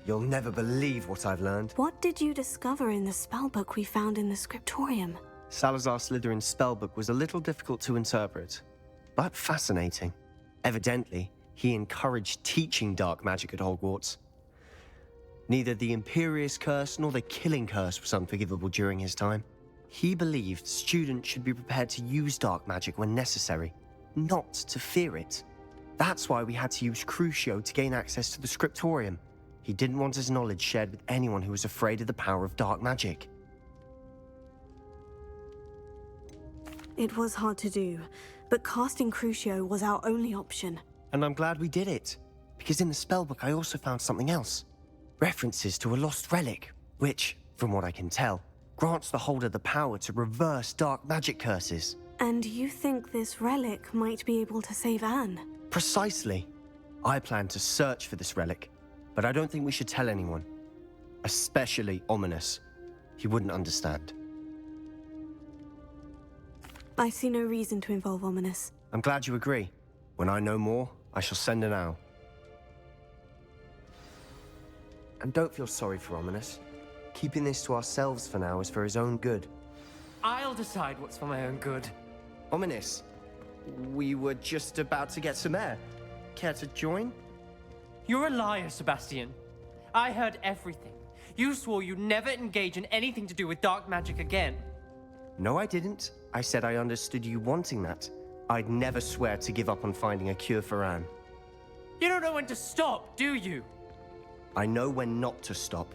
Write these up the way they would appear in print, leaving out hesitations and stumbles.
You'll never believe what I've learned. What did you discover in the spellbook we found in the scriptorium? Salazar Slytherin's spellbook was a little difficult to interpret, but fascinating. Evidently, he encouraged teaching dark magic at Hogwarts. Neither the Imperious Curse nor the Killing Curse was unforgivable during his time. He believed students should be prepared to use dark magic when necessary, not to fear it. That's why we had to use Crucio to gain access to the scriptorium. He didn't want his knowledge shared with anyone who was afraid of the power of dark magic. It was hard to do, but casting Crucio was our only option. And I'm glad we did it, because in the spellbook I also found something else. References to a lost relic, which, from what I can tell, grants the holder the power to reverse dark magic curses. And you think this relic might be able to save Anne? Precisely. I plan to search for this relic, but I don't think we should tell anyone. Especially Ominous. He wouldn't understand. I see no reason to involve Ominous. I'm glad you agree. When I know more, I shall send an owl. And don't feel sorry for Ominous. Keeping this to ourselves for now is for his own good. I'll decide what's for my own good. Ominous, we were just about to get some air. Care to join? You're a liar, Sebastian. I heard everything. You swore you'd never engage in anything to do with dark magic again. No, I didn't. I said I understood you wanting that. I'd never swear to give up on finding a cure for Anne. You don't know when to stop, do you? I know when not to stop.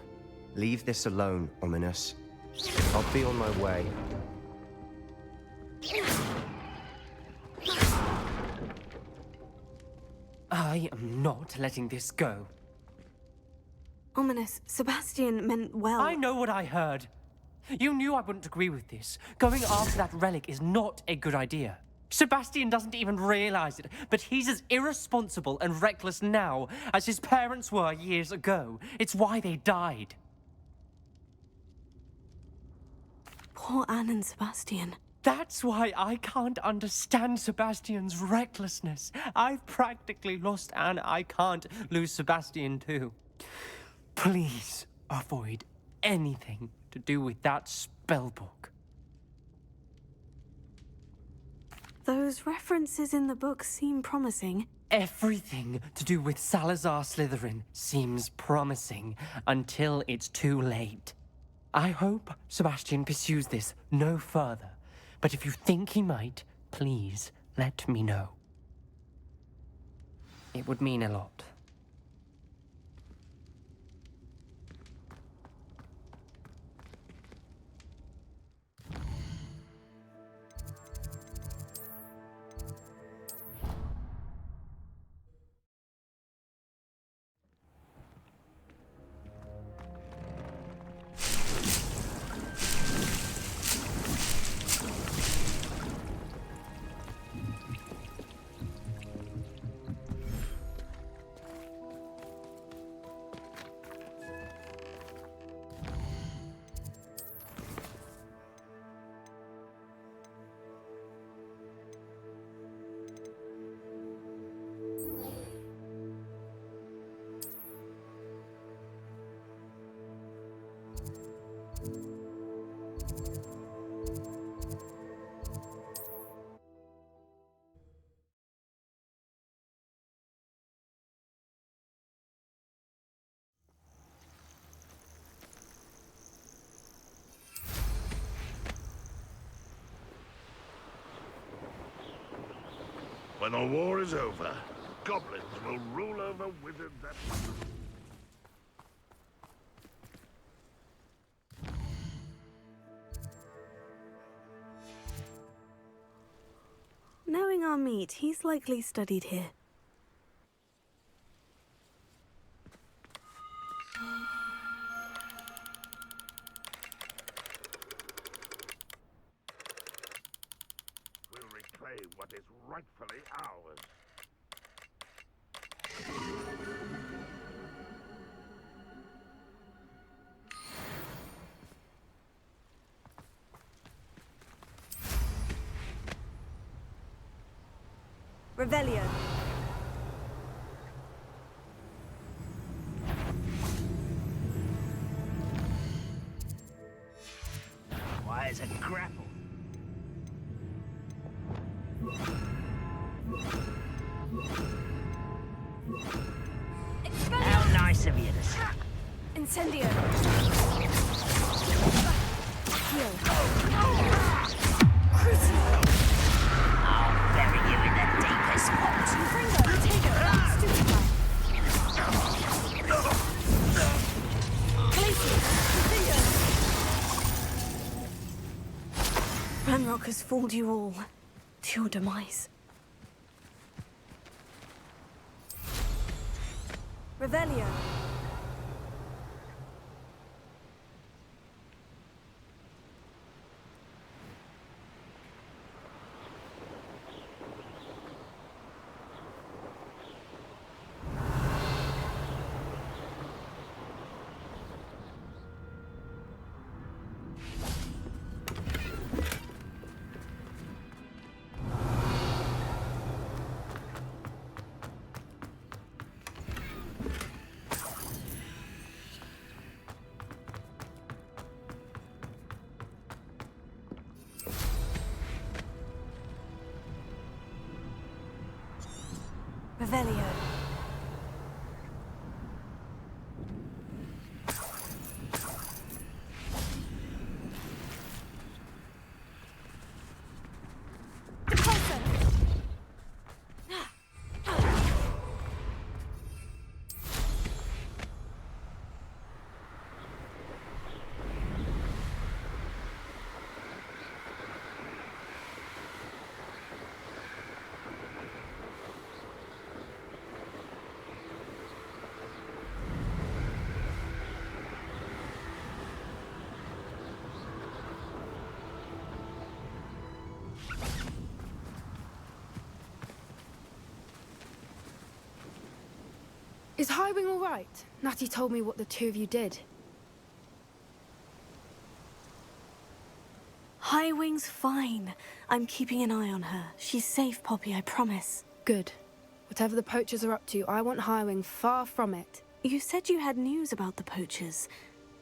Leave this alone, Ominous. I'll be on my way. I am not letting this go. Ominous, Sebastian meant well. I know what I heard. You knew I wouldn't agree with this. Going after that relic is not a good idea. Sebastian doesn't even realize it, but he's as irresponsible and reckless now as his parents were years ago. It's why they died. Poor Anne and Sebastian. That's why I can't understand Sebastian's recklessness. I've practically lost Anne. I can't lose Sebastian too. Please avoid anything to do with that spellbook. Those references in the book seem promising. Everything to do with Salazar Slytherin seems promising until it's too late. I hope Sebastian pursues this no further, but if you think he might, please let me know. It would mean a lot. When the war is over, goblins will rule over wizards and... Knowing our meat, he's likely studied here. We'll reclaim what is rightfully ours. Revelio. there's a grapple. How nice of you to say. Incendio. Accio. I'll bury you in the deepest spot. Fringo. Tego. Stupefy. Glacius. Incendio. Ranrock has fooled you all to your demise. Revelio. Revelio. Is Highwing all right? Natty told me what the two of you did. Highwing's fine. I'm keeping an eye on her. She's safe, Poppy, I promise. Good. Whatever the poachers are up to, I want Highwing far from it. You said you had news about the poachers,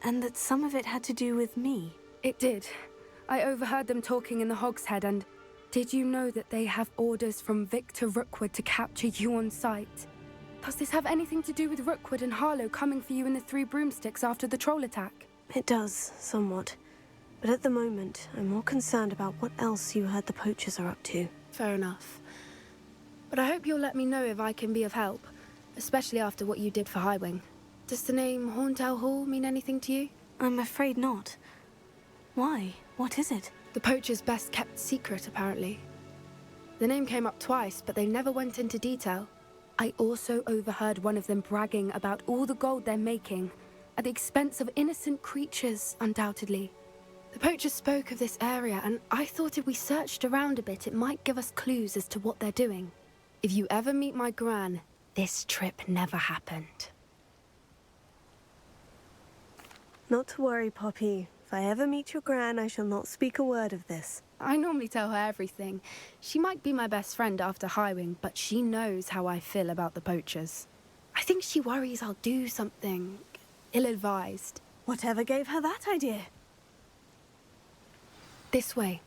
and that some of it had to do with me. It did. I overheard them talking in the Hogshead, and did you know that they have orders from Victor Rookwood to capture you on sight? Does this have anything to do with Rookwood and Harlow coming for you in the Three Broomsticks after the troll attack? It does, somewhat. But at the moment, I'm more concerned about what else you heard the poachers are up to. Fair enough. But I hope you'll let me know if I can be of help, especially after what you did for Highwing. Does the name Horntail Hall mean anything to you? I'm afraid not. Why? What is it? The poachers' best kept secret, apparently. The name came up twice, but they never went into detail. I also overheard one of them bragging about all the gold they're making, at the expense of innocent creatures, undoubtedly. The poachers spoke of this area, and I thought if we searched around a bit, it might give us clues as to what they're doing. If you ever meet my gran, this trip never happened. Not to worry, Poppy. If I ever meet your gran, I shall not speak a word of this. I normally tell her everything. She might be my best friend after Highwing, but she knows how I feel about the poachers. I think she worries I'll do something ill-advised. Whatever gave her that idea? This way.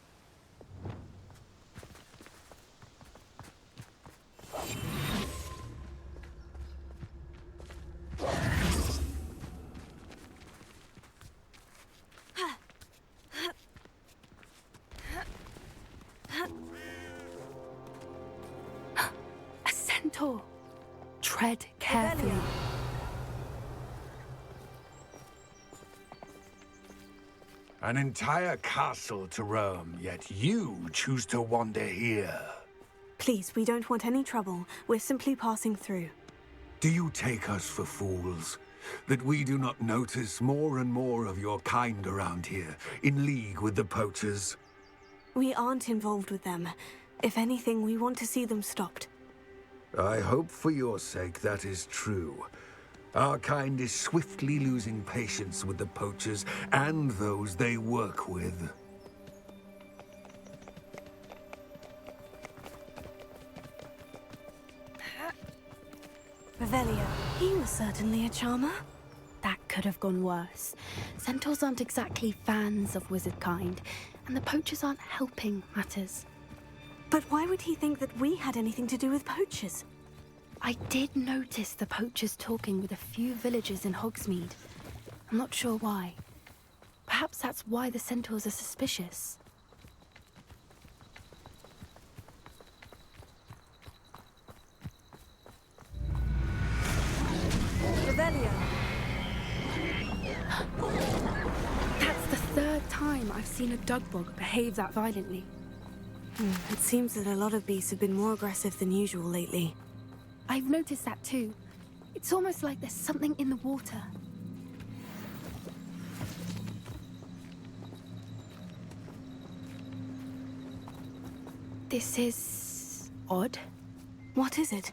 A centaur. Tread carefully. An entire castle to roam, yet you choose to wander here. Please, we don't want any trouble. We're simply passing through. Do you take us for fools? That we do not notice more and more of your kind around here, in league with the poachers? We aren't involved with them. If anything, we want to see them stopped. I hope for your sake that is true. Our kind is swiftly losing patience with the poachers and those they work with. Revelio. He was certainly a charmer. That could have gone worse. Centaurs aren't exactly fans of wizard kind, and the poachers aren't helping matters. But why would he think that we had anything to do with poachers? I did notice the poachers talking with a few villagers in Hogsmeade. I'm not sure why. Perhaps that's why the centaurs are suspicious. Revelio. That's the third time I've seen a dugbog behave that violently. It seems that a lot of beasts have been more aggressive than usual lately. I've noticed that too. It's almost like there's something in the water. This is odd. What is it?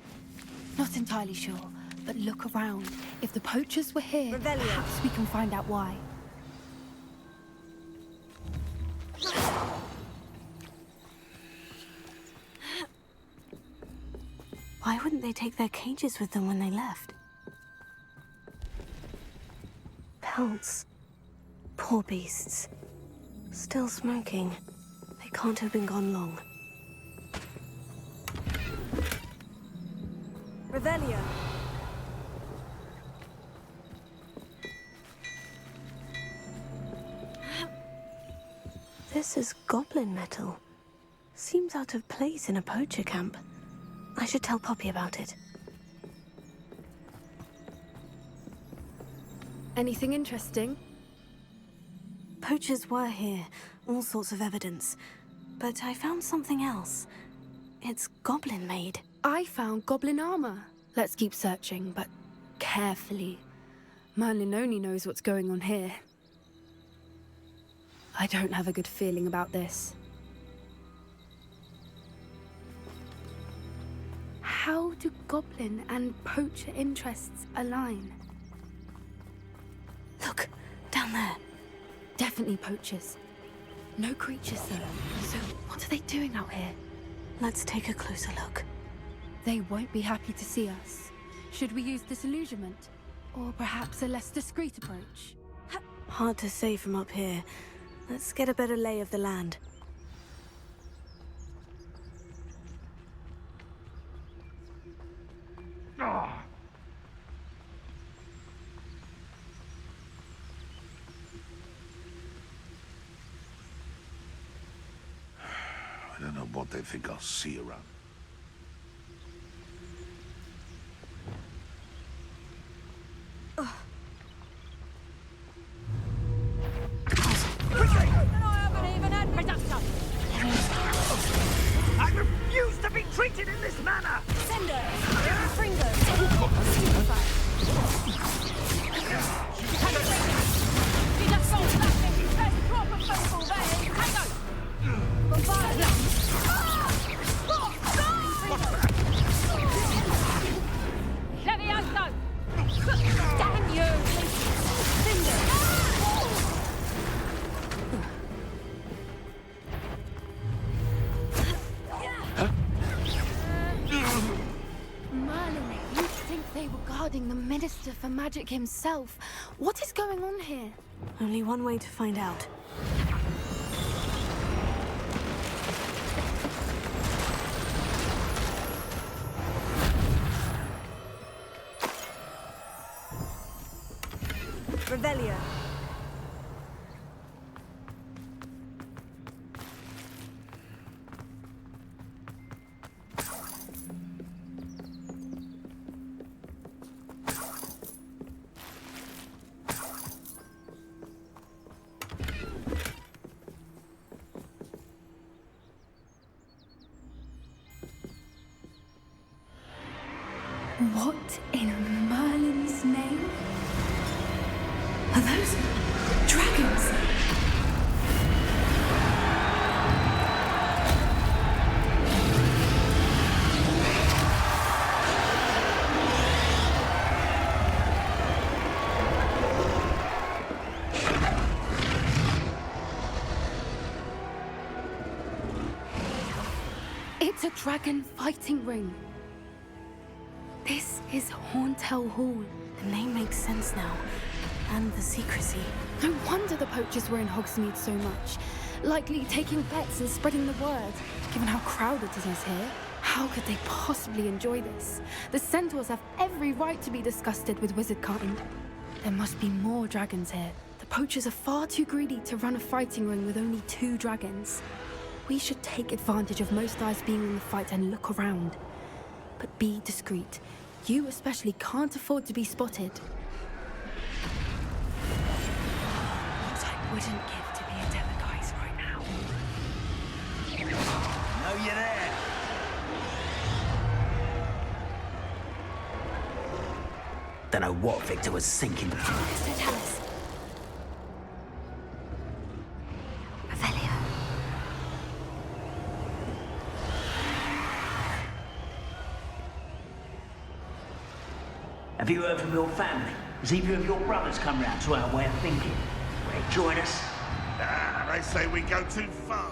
Not entirely sure, but look around. If the poachers were here, Revelio. perhaps we can find out why. Why wouldn't they take their cages with them when they left? Pelts. Poor beasts. Still smoking. They can't have been gone long. Revelio. This is goblin metal. Seems out of place in a poacher camp. I should tell Poppy about it. Anything interesting? Poachers were here, all sorts of evidence. But I found something else. It's goblin made. I found goblin armor. Let's keep searching, but carefully. Merlin only knows what's going on here. I don't have a good feeling about this. How do goblin and poacher interests align? Look, down there. Definitely poachers. No creatures though. So what are they doing out here? Let's take a closer look. They won't be happy to see us. Should we use disillusionment? Or perhaps a less discreet approach? Hard to say from up here. Let's get a better lay of the land. I don't know what they think I'll see around. I refuse to be treated in this manner! Sender! Fringo! Damn you! Merlin, you'd think they were guarding the Minister for Magic himself. What is going on here? Only one way to find out. Revelio. What in Merlin's name? Are those dragons? It's a dragon fighting ring. This is Hauntel Hall. The name makes sense now. And the secrecy. No wonder the poachers were in Hogsmeade so much. likely taking bets and spreading the word. Given how crowded it is here, how could they possibly enjoy this? The centaurs have every right to be disgusted with wizard kind. There must be more dragons here. The poachers are far too greedy to run a fighting ring with only 2 dragons. We should take advantage of most eyes being in the fight and look around. But be discreet. You especially can't afford to be spotted. What I wouldn't give to be a Devaguise right now. Know you're there. Don't know what Victor was thinking. Mr. Tallis. Revelio. Have you heard from your family? Has either of your brothers come round to our way of thinking? Will they join us? They say we go too far.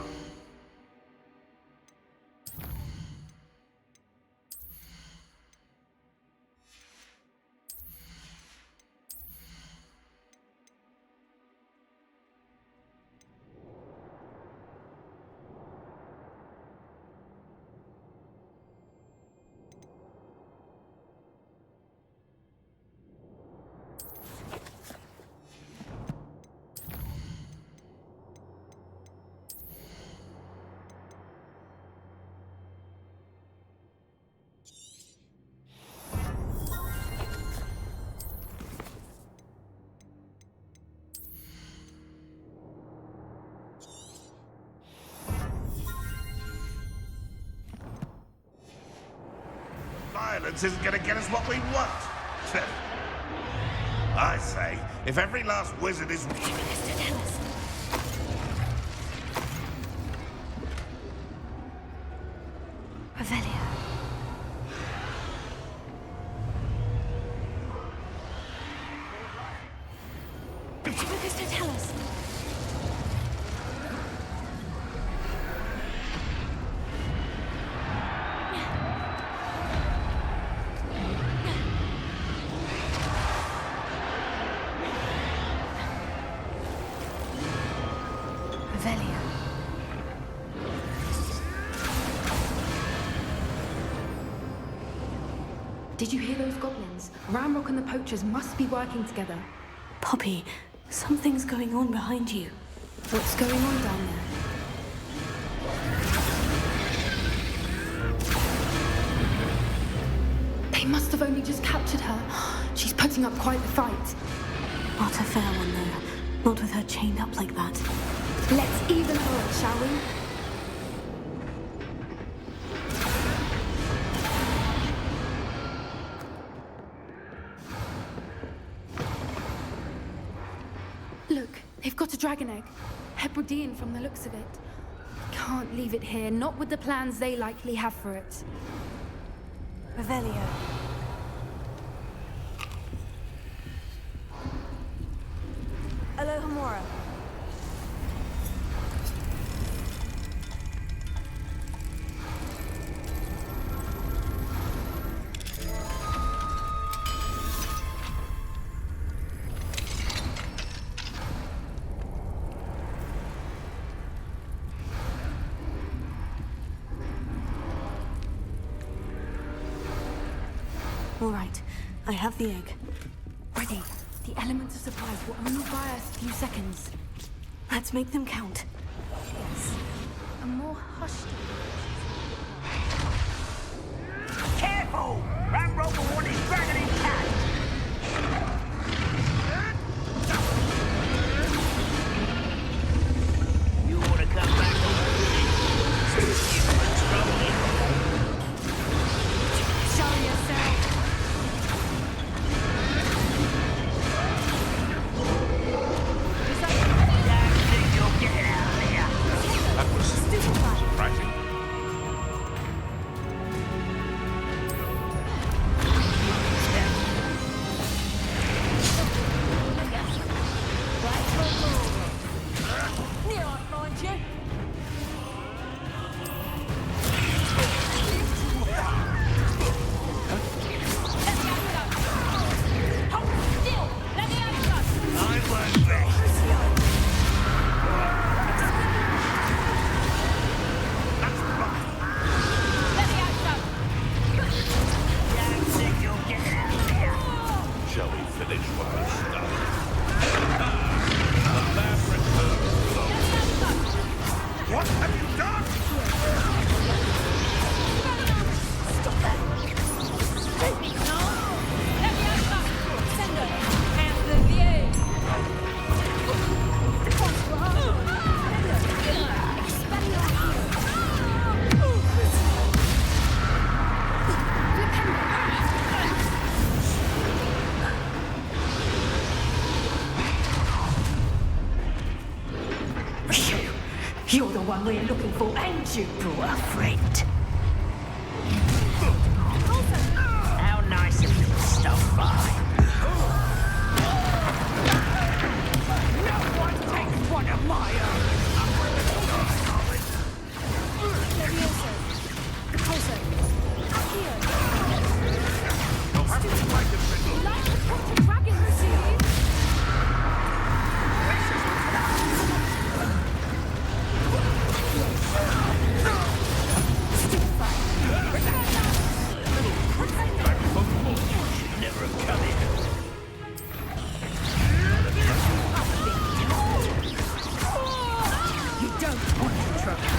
Violence isn't going to get us what we want. I say, if every last wizard is... Mr. Tallis. Revelio. Mr. Tallis. Revelio. Did you hear those goblins? Ramrock and the poachers must be working together. Poppy, something's going on behind you. What's going on down there? They must have only just captured her. She's putting up quite the fight. Not a fair one, though. Not with her chained up like that. Let's even her, shall we? Look, they've got a dragon egg. Hebridean from the looks of it. Can't leave it here, not with the plans they likely have for it. Revelio. Alohomora. All right, I have the egg. Ready. The elements of surprise will only buy us a few seconds. Let's make them count. Yes. A more hushed. Careful! Ramrock will want his dragon intact! You ought to come back home. Show yourself! That was surprising. You're the one we're looking for, and you brought a friend. How nice of you to stop by. No one takes one of my own. Never have come here. You don't want to trouble.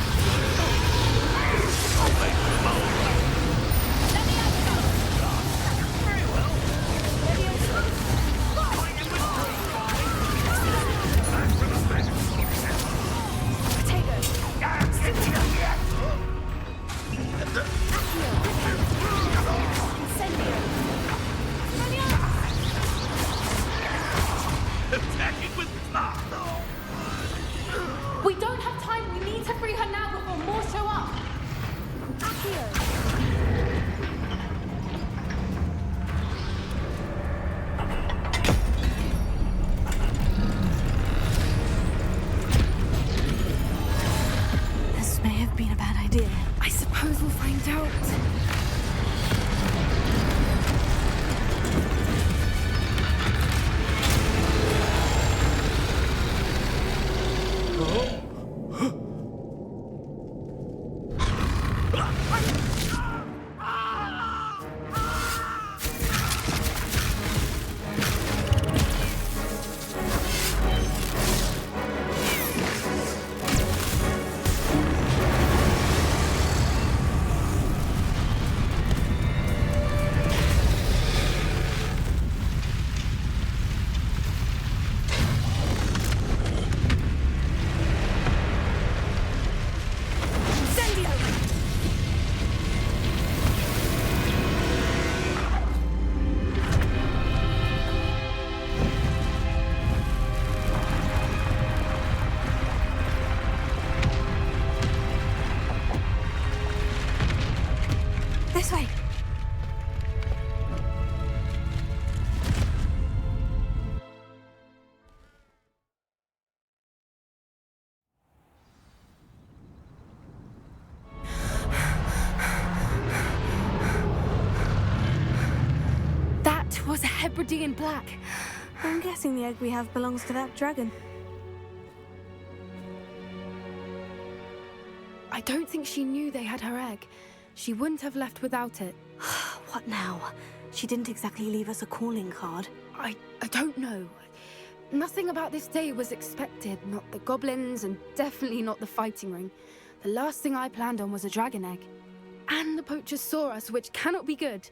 Attacking with We don't have time. We need to free her now before more show up. This may have been a bad idea. I suppose we'll find out. This way. That was a Hebridean black. I'm guessing the egg we have belongs to that dragon. I don't think she knew they had her egg. She wouldn't have left without it. What now? She didn't exactly leave us a calling card. I don't know. Nothing about this day was expected. Not the goblins, and definitely not the fighting ring. The last thing I planned on was a dragon egg. And the poachers saw us, which cannot be good.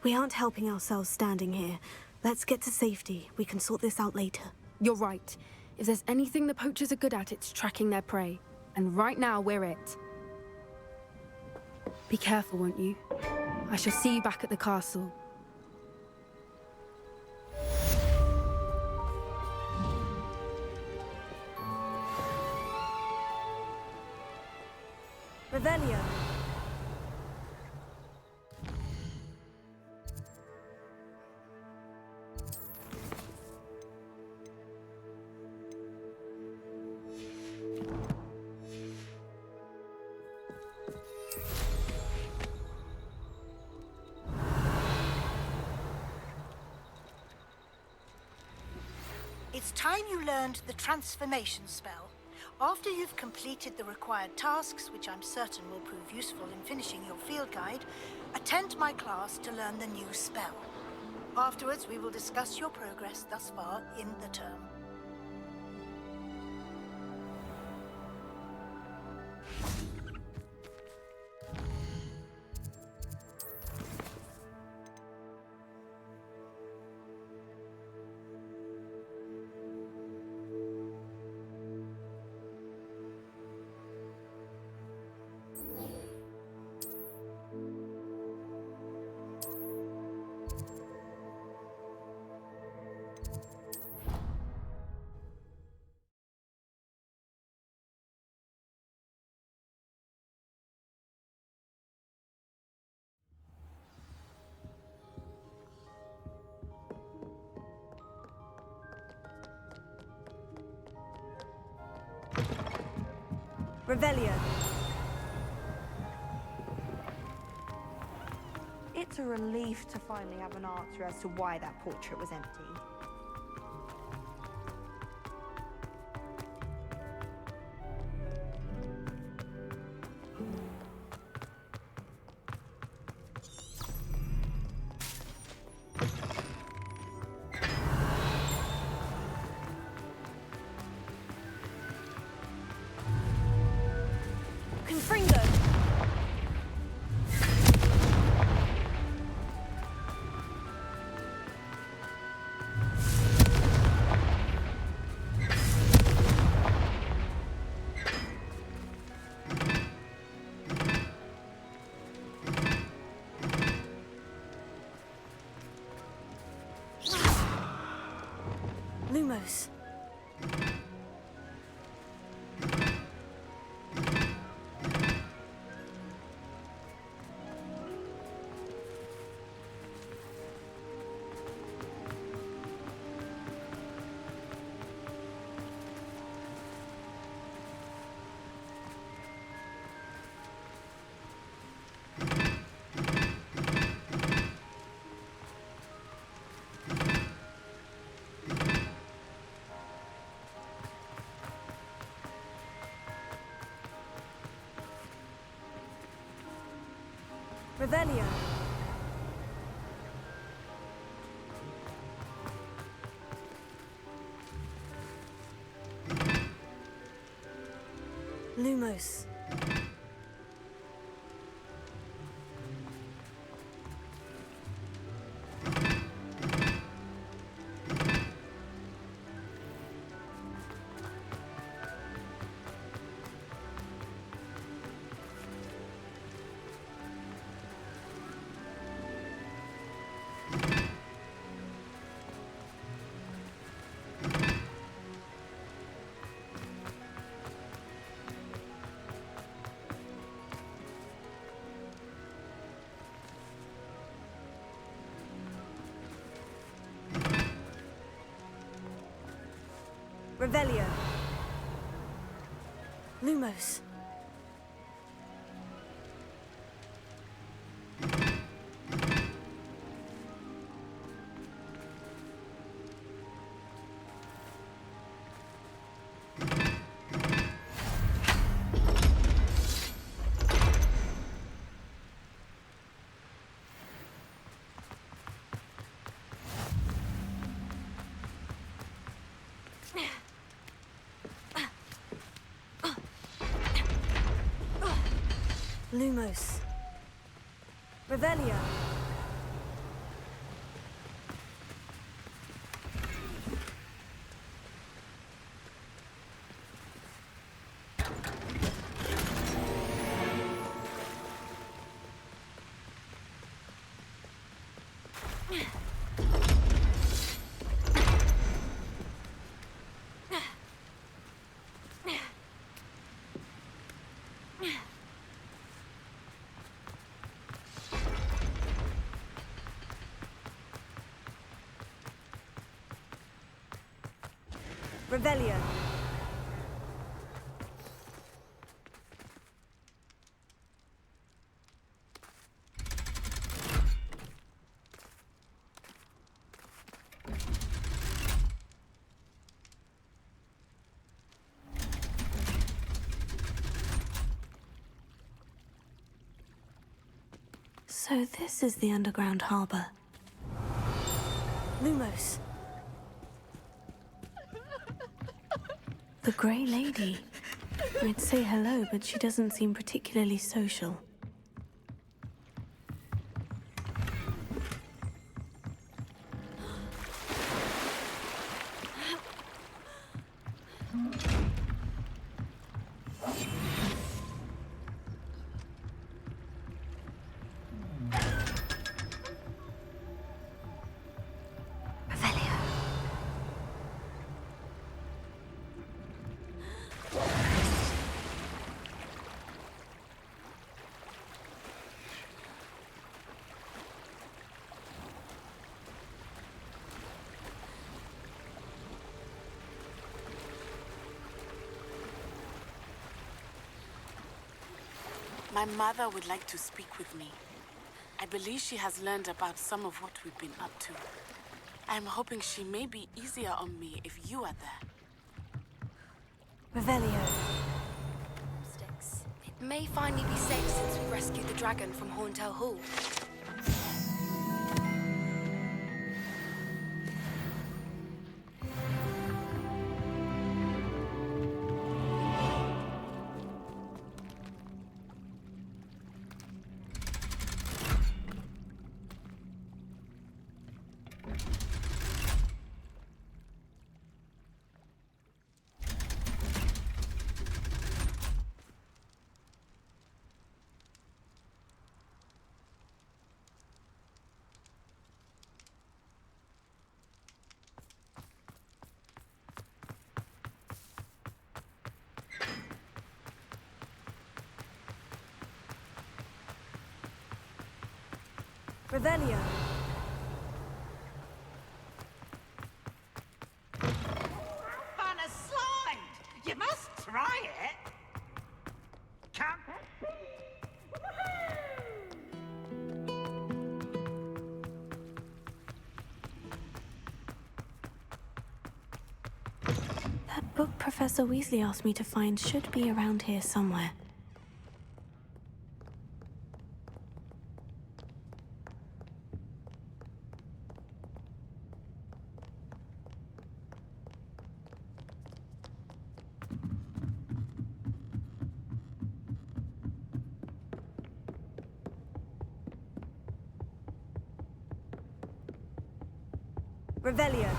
We aren't helping ourselves standing here. Let's get to safety. We can sort this out later. You're right. If there's anything the poachers are good at, it's tracking their prey. And right now, we're it. Be careful, won't you? I shall see you back at the castle. Revelio. It's time you learned the transformation spell. After you've completed the required tasks, which I'm certain will prove useful in finishing your field guide, attend my class to learn the new spell. Afterwards, we will discuss your progress thus far in the term. Revelio. It's a relief to finally have an answer as to why that portrait was empty. Confringo! Lumos. Revelio. Lumos. Revelio. Lumos. Lumos. Revelio. Revelio. So this is the underground harbor. Lumos. The Grey Lady. I'd say hello, but she doesn't seem particularly social. My mother would like to speak with me. I believe she has learned about some of what we've been up to. I'm hoping she may be easier on me if you are there. Revelio. Sticks. It may finally be safe since we rescued the dragon from Horntail Hall. Revelio. Fun a slide! You must try it! Come. That book Professor Weasley asked me to find should be around here somewhere. Revelio.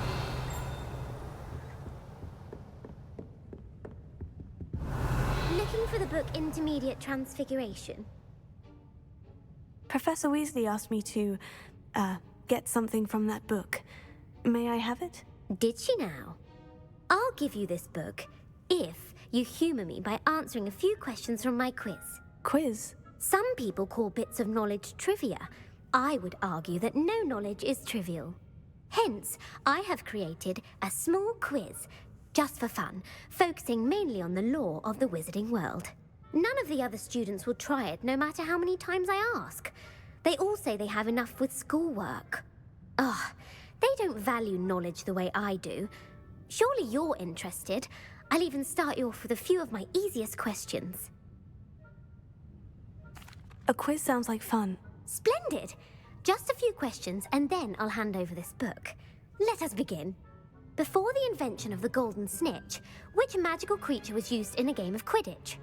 Looking for the book Intermediate Transfiguration? Professor Weasley asked me to, get something from that book. May I have it? Did she now? I'll give you this book if you humor me by answering a few questions from my quiz. Quiz? Some people call bits of knowledge trivia. I would argue that no knowledge is trivial. Hence, I have created a small quiz, just for fun, focusing mainly on the lore of the wizarding world. None of the other students will try it, no matter how many times I ask. They all say they have enough with schoolwork. Ugh, they don't value knowledge the way I do. Surely you're interested. I'll even start you off with a few of my easiest questions. A quiz sounds like fun. Splendid! Just a few questions, and then I'll hand over this book. Let us begin. Before the invention of the golden snitch, which magical creature was used in a game of Quidditch?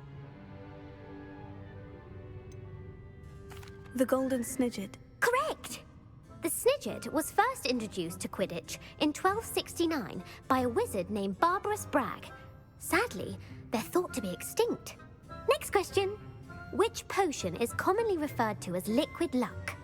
The golden snidget. Correct! The snidget was first introduced to Quidditch in 1269 by a wizard named Barbarous Bragg. Sadly, they're thought to be extinct. Next question. Which potion is commonly referred to as liquid luck?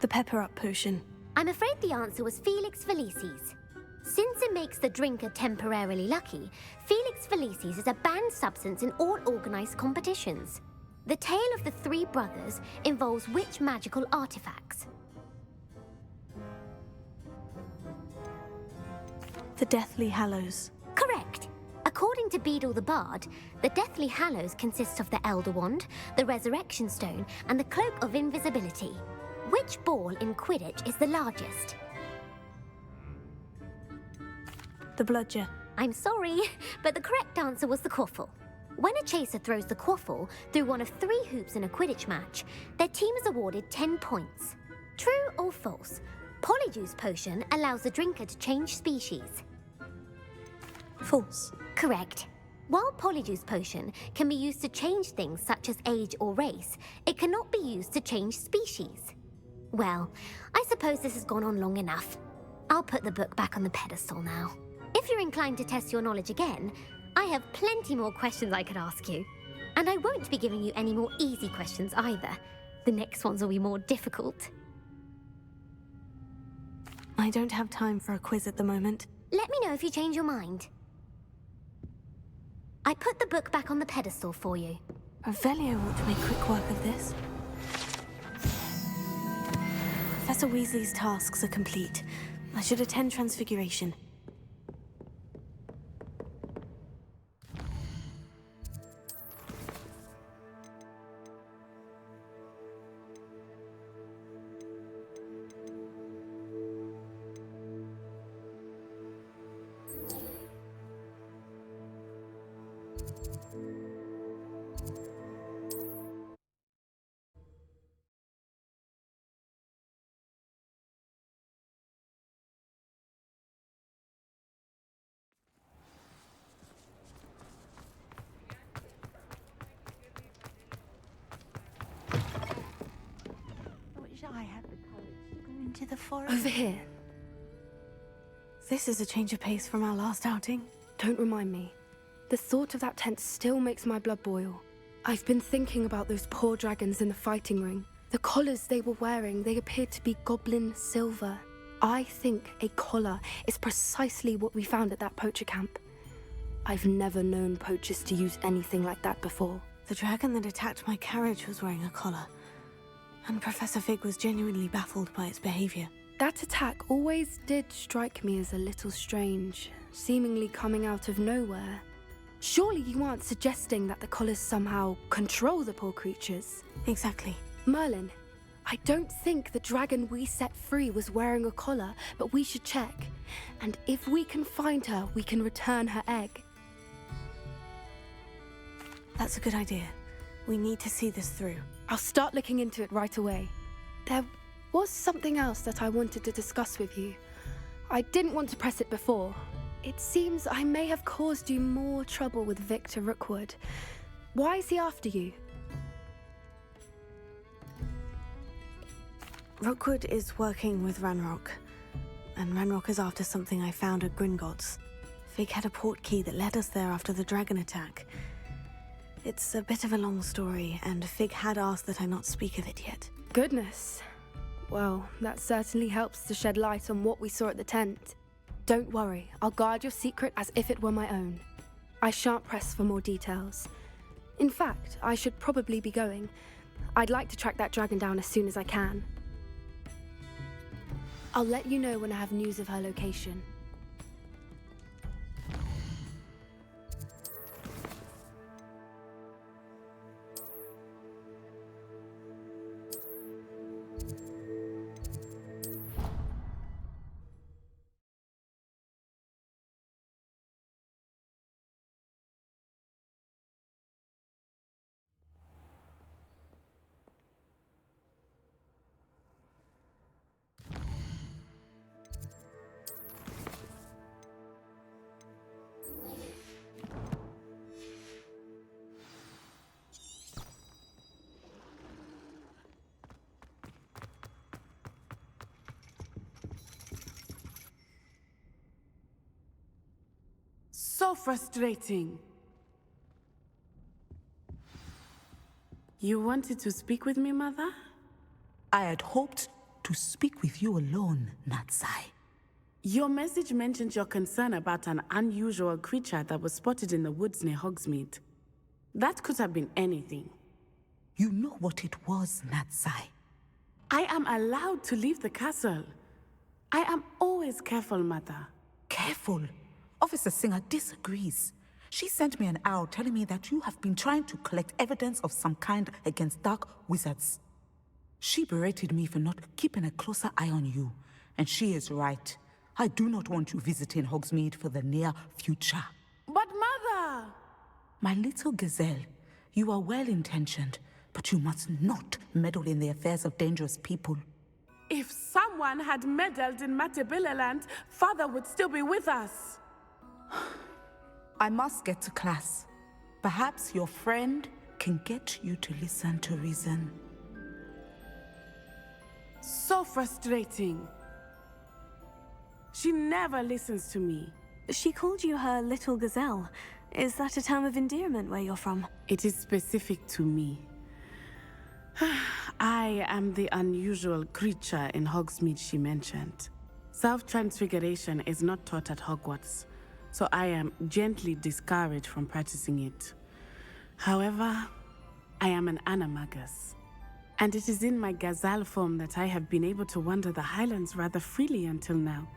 The pepper-up potion. I'm afraid the answer was Felix Felicis. Since it makes the drinker temporarily lucky, Felix Felicis is a banned substance in all organized competitions. The tale of the three brothers involves which magical artifacts? The Deathly Hallows. Correct. According to Beedle the Bard, the Deathly Hallows consists of the Elder Wand, the Resurrection Stone, and the Cloak of Invisibility. Which ball in Quidditch is the largest? The bludger. I'm sorry, but the correct answer was the quaffle. When a chaser throws the quaffle through one of 3 hoops in a Quidditch match, their team is awarded 10 points. True or false? Polyjuice Potion allows the drinker to change species. False. Correct. While Polyjuice Potion can be used to change things such as age or race, it cannot be used to change species. Well, I suppose this has gone on long enough. I'll put the book back on the pedestal now. If you're inclined to test your knowledge again, I have plenty more questions I could ask you. And I won't be giving you any more easy questions either. The next ones will be more difficult. I don't have time for a quiz at the moment. Let me know if you change your mind. I put the book back on the pedestal for you. Revelio ought to make quick work of this. Professor Weasley's tasks are complete. I should attend Transfiguration. I had the courage to go into the forest. Over here. This is a change of pace from our last outing. Don't remind me. The thought of that tent still makes my blood boil. I've been thinking about those poor dragons in the fighting ring. The collars they were wearing, they appeared to be goblin silver. I think a collar is precisely what we found at that poacher camp. I've never known poachers to use anything like that before. The dragon that attacked my carriage was wearing a collar, and Professor Fig was genuinely baffled by its behavior. That attack always did strike me as a little strange, seemingly coming out of nowhere. Surely you aren't suggesting that the collars somehow control the poor creatures? Exactly. Merlin, I don't think the dragon we set free was wearing a collar, but we should check. And if we can find her, we can return her egg. That's a good idea. We need to see this through. I'll start looking into it right away. There was something else that I wanted to discuss with you. I didn't want to press it before. It seems I may have caused you more trouble with Victor Rookwood. Why is he after you? Rookwood is working with Ranrock, and Ranrock is after something I found at Gringotts. Fig had a port key that led us there after the dragon attack. It's a bit of a long story, and Fig had asked that I not speak of it yet. Goodness. Well, that certainly helps to shed light on what we saw at the tent. Don't worry, I'll guard your secret as if it were my own. I shan't press for more details. In fact, I should probably be going. I'd like to track that dragon down as soon as I can. I'll let you know when I have news of her location. So frustrating. You wanted to speak with me, Mother? I had hoped to speak with you alone, Natsai. Your message mentioned your concern about an unusual creature that was spotted in the woods near Hogsmeade. That could have been anything. You know what it was, Natsai. I am allowed to leave the castle. I am always careful, Mother. Careful? Officer Singer disagrees. She sent me an owl telling me that you have been trying to collect evidence of some kind against dark wizards. She berated me for not keeping a closer eye on you, and she is right. I do not want you visiting Hogsmeade for the near future. But Mother! My little gazelle, you are well-intentioned, but you must not meddle in the affairs of dangerous people. If someone had meddled in Matabeleland, Father would still be with us. I must get to class. Perhaps your friend can get you to listen to reason. So frustrating. She never listens to me. She called you her little gazelle. Is that a term of endearment where you're from? It is specific to me. I am the unusual creature in Hogsmeade she mentioned. Self-transfiguration is not taught at Hogwarts, so I am gently discouraged from practicing it. However, I am an animagus, and it is in my gazelle form that I have been able to wander the Highlands rather freely until now,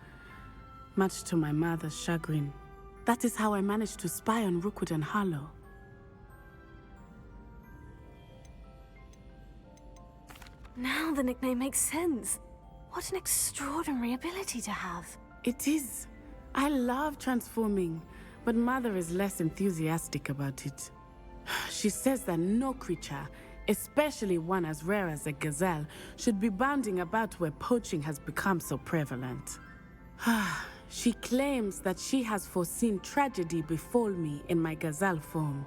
much to my mother's chagrin. That is how I managed to spy on Rookwood and Harlow. Now the nickname makes sense. What an extraordinary ability to have. It is. I love transforming, but Mother is less enthusiastic about it. She says that no creature, especially one as rare as a gazelle, should be bounding about where poaching has become so prevalent. She claims that she has foreseen tragedy befall me in my gazelle form.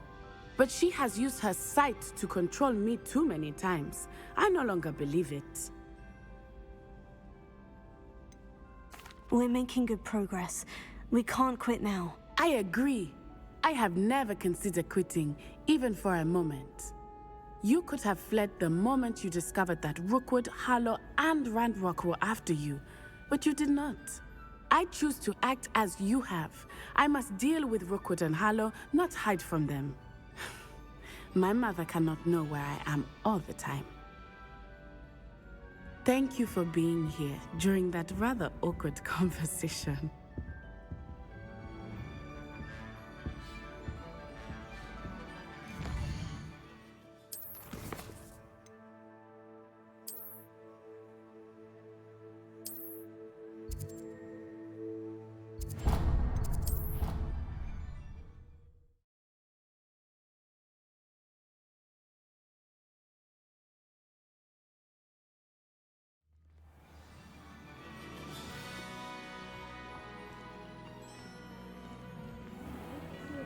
But she has used her sight to control me too many times. I no longer believe it. We're making good progress. We can't quit now. I agree. I have never considered quitting, even for a moment. You could have fled the moment you discovered that Rookwood, Harlow, and Ranrock were after you, but you did not. I choose to act as you have. I must deal with Rookwood and Harlow, not hide from them. My mother cannot know where I am all the time. Thank you for being here during that rather awkward conversation.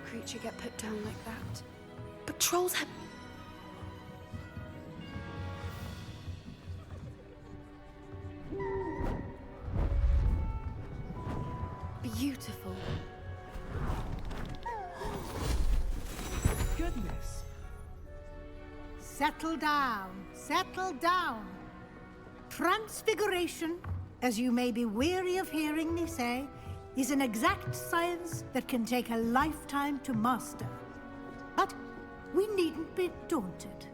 Creature get put down like that. But trolls have... Beautiful. Goodness. Settle down. Settle down. Transfiguration, as you may be weary of hearing me say, is an exact science that can take a lifetime to master. But we needn't be daunted.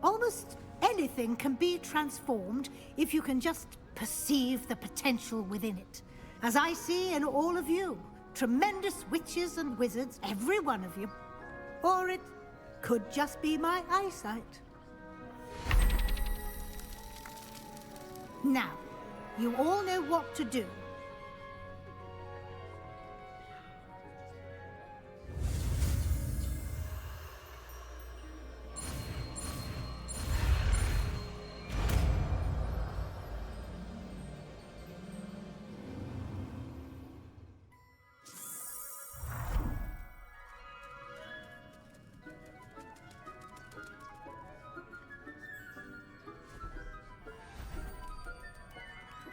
Almost anything can be transformed if you can just perceive the potential within it. As I see in all of you, tremendous witches and wizards, every one of you. Or it could just be my eyesight. Now, you all know what to do.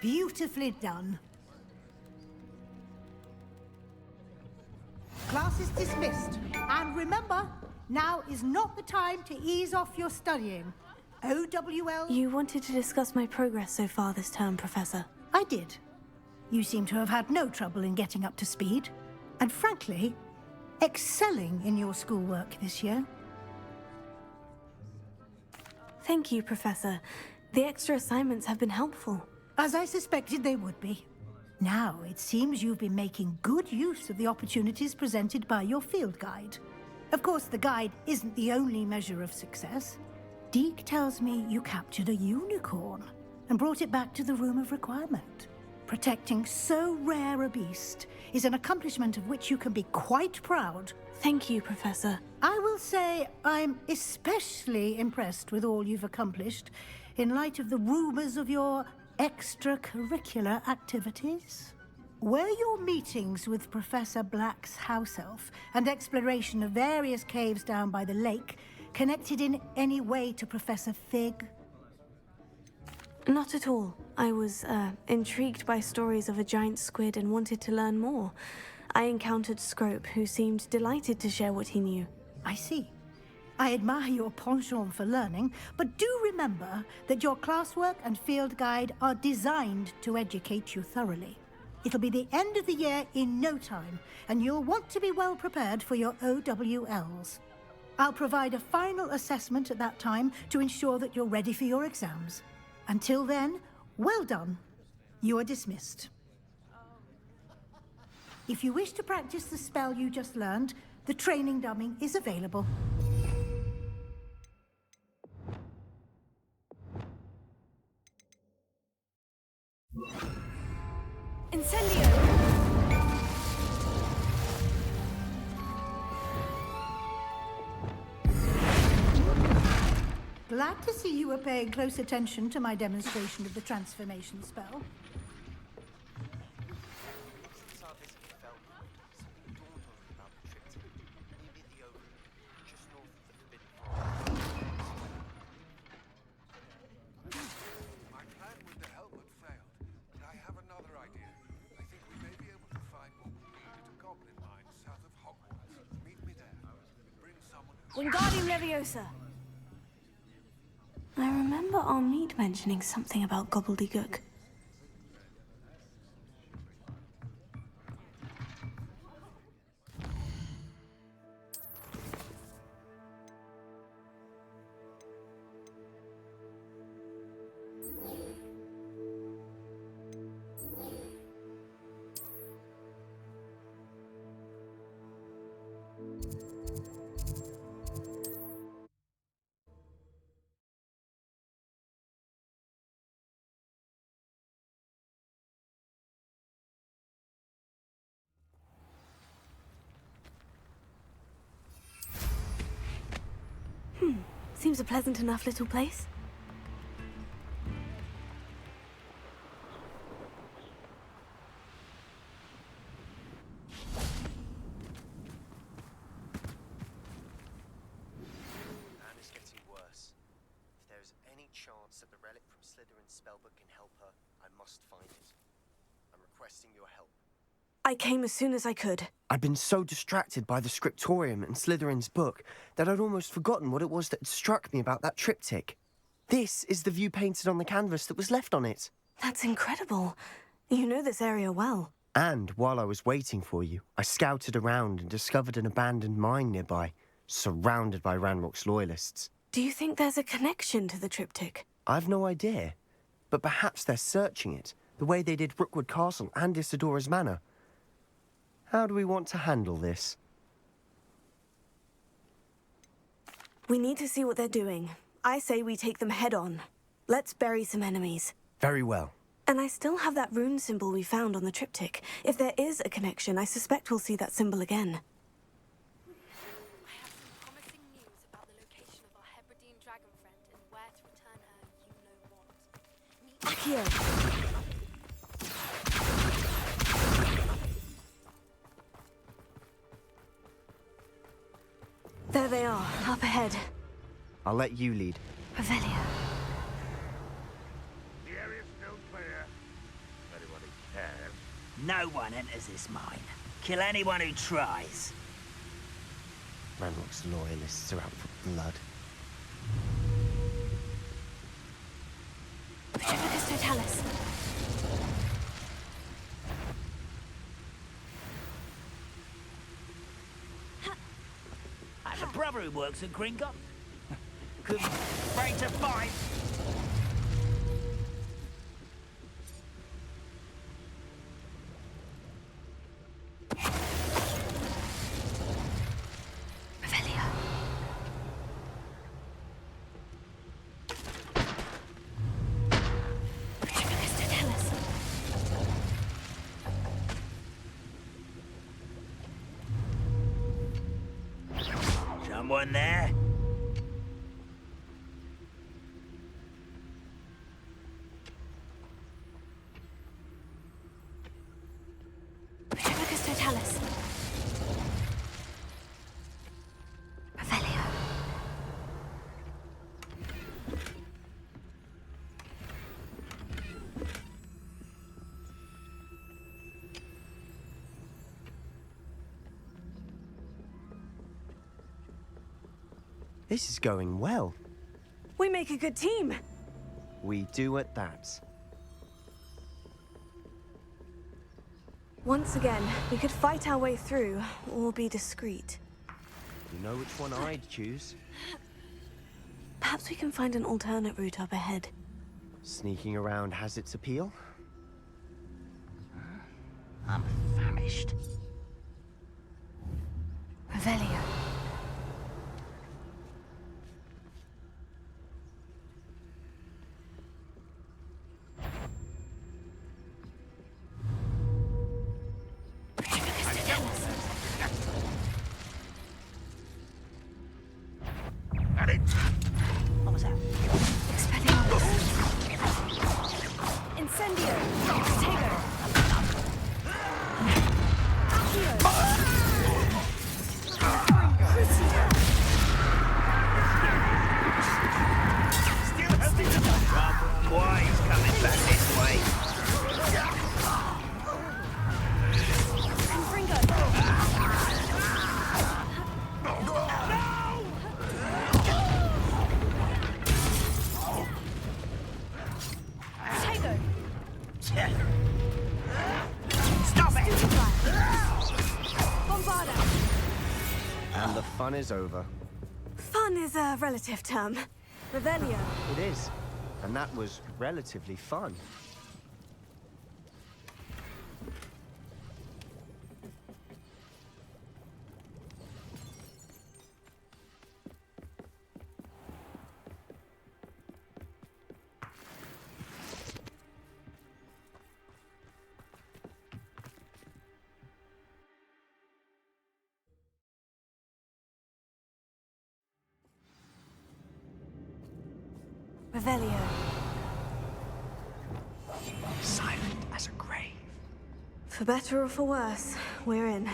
Beautifully done. Class is dismissed. And remember, now is not the time to ease off your studying. OWL... You wanted to discuss my progress so far this term, Professor. I did. You seem to have had no trouble in getting up to speed. And frankly, excelling in your schoolwork this year. Thank you, Professor. The extra assignments have been helpful. As I suspected they would be. Now, it seems you've been making good use of the opportunities presented by your field guide. Of course, the guide isn't the only measure of success. Deke tells me you captured a unicorn and brought it back to the Room of Requirement. Protecting so rare a beast is an accomplishment of which you can be quite proud. Thank you, Professor. I will say I'm especially impressed with all you've accomplished in light of the rumors of your extracurricular activities. Were your meetings with Professor Black's house elf and exploration of various caves down by the lake connected in any way to Professor Fig? Not at all. I was intrigued by stories of a giant squid and wanted to learn more. I encountered Scrope, who seemed delighted to share what he knew. I see. I admire your penchant for learning, but do remember that your classwork and field guide are designed to educate you thoroughly. It'll be the end of the year in no time, and you'll want to be well prepared for your OWLs. I'll provide a final assessment at that time to ensure that you're ready for your exams. Until then, well done. You are dismissed. If you wish to practice the spell you just learned, the training dummy is available. Incendio! Glad to see you were paying close attention to my demonstration of the transformation spell. My plan with the helmet failed, but I have another idea. I think Wingardium Leviosa! I remember Armid mentioning something about gobbledygook. Seems a pleasant enough little place. Anna's getting worse. If there's any chance that the relic from Slytherin's spellbook can help her, I must find it. I'm requesting your help. I came as soon as I could. I'd been so distracted by the scriptorium and Slytherin's book that I'd almost forgotten what it was that had struck me about that triptych. This is the view painted on the canvas that was left on it. That's incredible. You know this area well. And while I was waiting for you, I scouted around and discovered an abandoned mine nearby, surrounded by Ranrock's loyalists. Do you think there's a connection to the triptych? I've no idea, but perhaps they're searching it, the way they did Rookwood Castle and Isidora's Manor. How do we want to handle this? We need to see what they're doing. I say we take them head on. Let's bury some enemies. Very well. And I still have that rune symbol we found on the triptych. If there is a connection, I suspect we'll see that symbol again. I have some promising news about the location of our Hebridean dragon friend and where to return her you-know-what. Accio! There they are, up ahead. I'll let you lead. Revelio. The area's still clear. Anyone who cares. No one enters this mine. Kill anyone who tries. Ranrock's loyalists are out for blood. Petrificus Totalis. I have a brother who works at Gringotts. Couldn't wait to fight. Revelio. Petrificus Totalis. Someone there? Petrificus Totalis. Revelio. This is going well. We make a good team. We do at that. Once again, we could fight our way through, or be discreet. You know which one I'd choose? Perhaps we can find an alternate route up ahead. Sneaking around has its appeal. I'm famished. Revelio. What was that? Expelliarmus. Incendio. Tego. Accio. And the fun is over. Fun is a relative term. Revelio. It is. And that was relatively fun. Revelio. Silent as a grave. For better or for worse, we're in.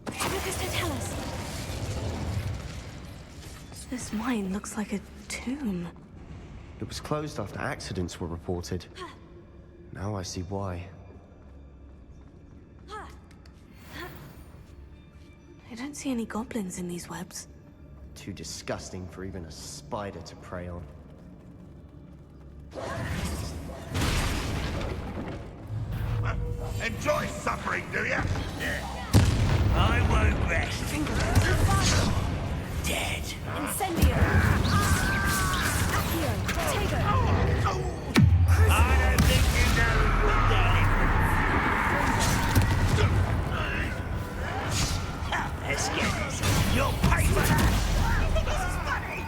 Lucas, don't tell us. This mine looks like a tomb. It was closed after accidents were reported. Now I see why. I don't see any goblins in these webs. Too disgusting for even a spider to prey on. Enjoy suffering, do you? I won't rest. Dead. Incendio! Accio! Tego! I don't think you know what that is. Let's get this. You'll pay for that. You think this is funny?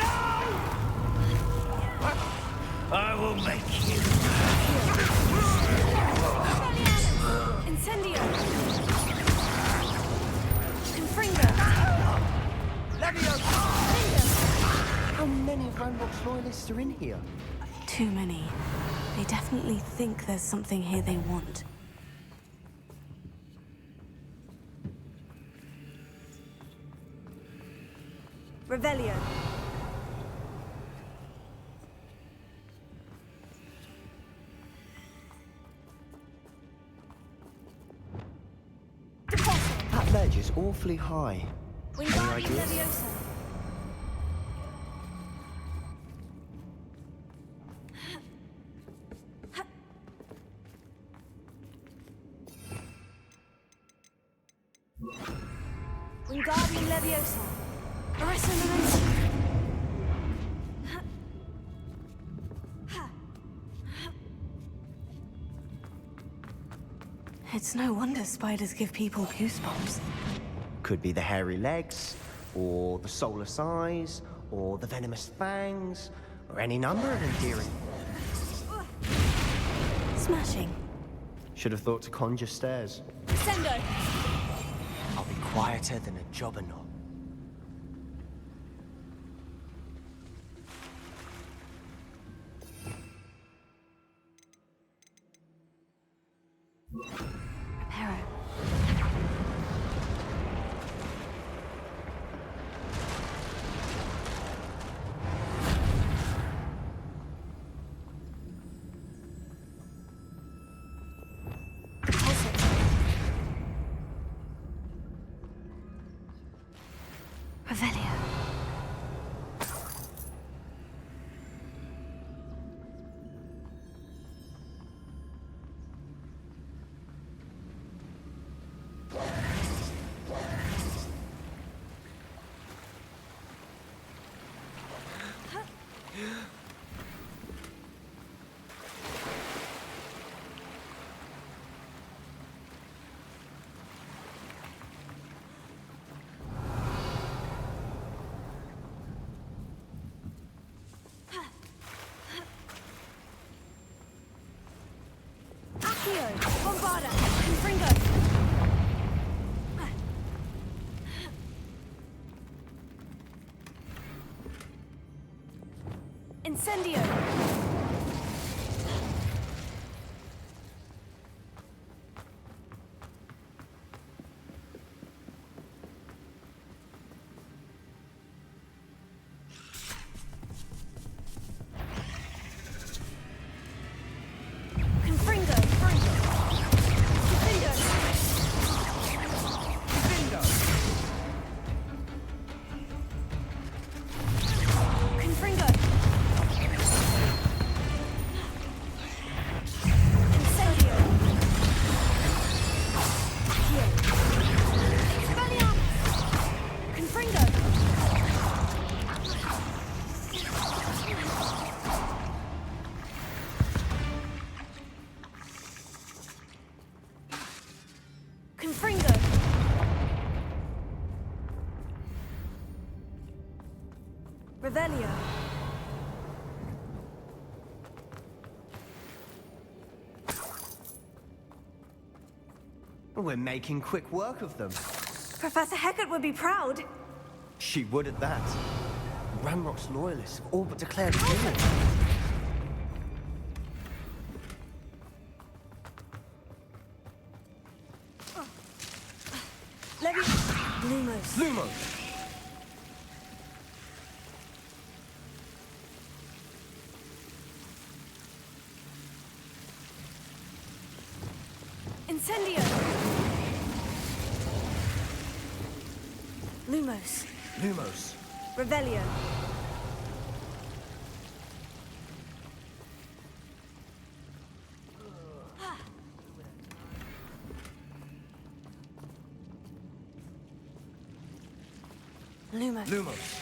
No! I will make you. Incendio! Confringo! How many of Ranrock's loyalists are in here? Too many. They definitely think there's something here they want. Revelio. That ledge is awfully high. Any ideas? Wingardium Leviosa. Orisa Momentum. It's no wonder spiders give people goosebumps. Could be the hairy legs, or the soulless eyes, or the venomous fangs, or any number of endearing. Smashing. Should have thought to conjure stairs. Sendo. I'll be quieter than a jobberknoll. Reparo. Revelio. Accio! Bombarda! Confringo! Incendio! Confringo! Confringo! Confringo! Revelio. We're making quick work of them. Professor Hecat would be proud. She would at that. Ranrock's loyalists have all but declared war. Lumos. Lumos! Incendio. Lumos. Lumos. Revelio. Lumos. Lumos.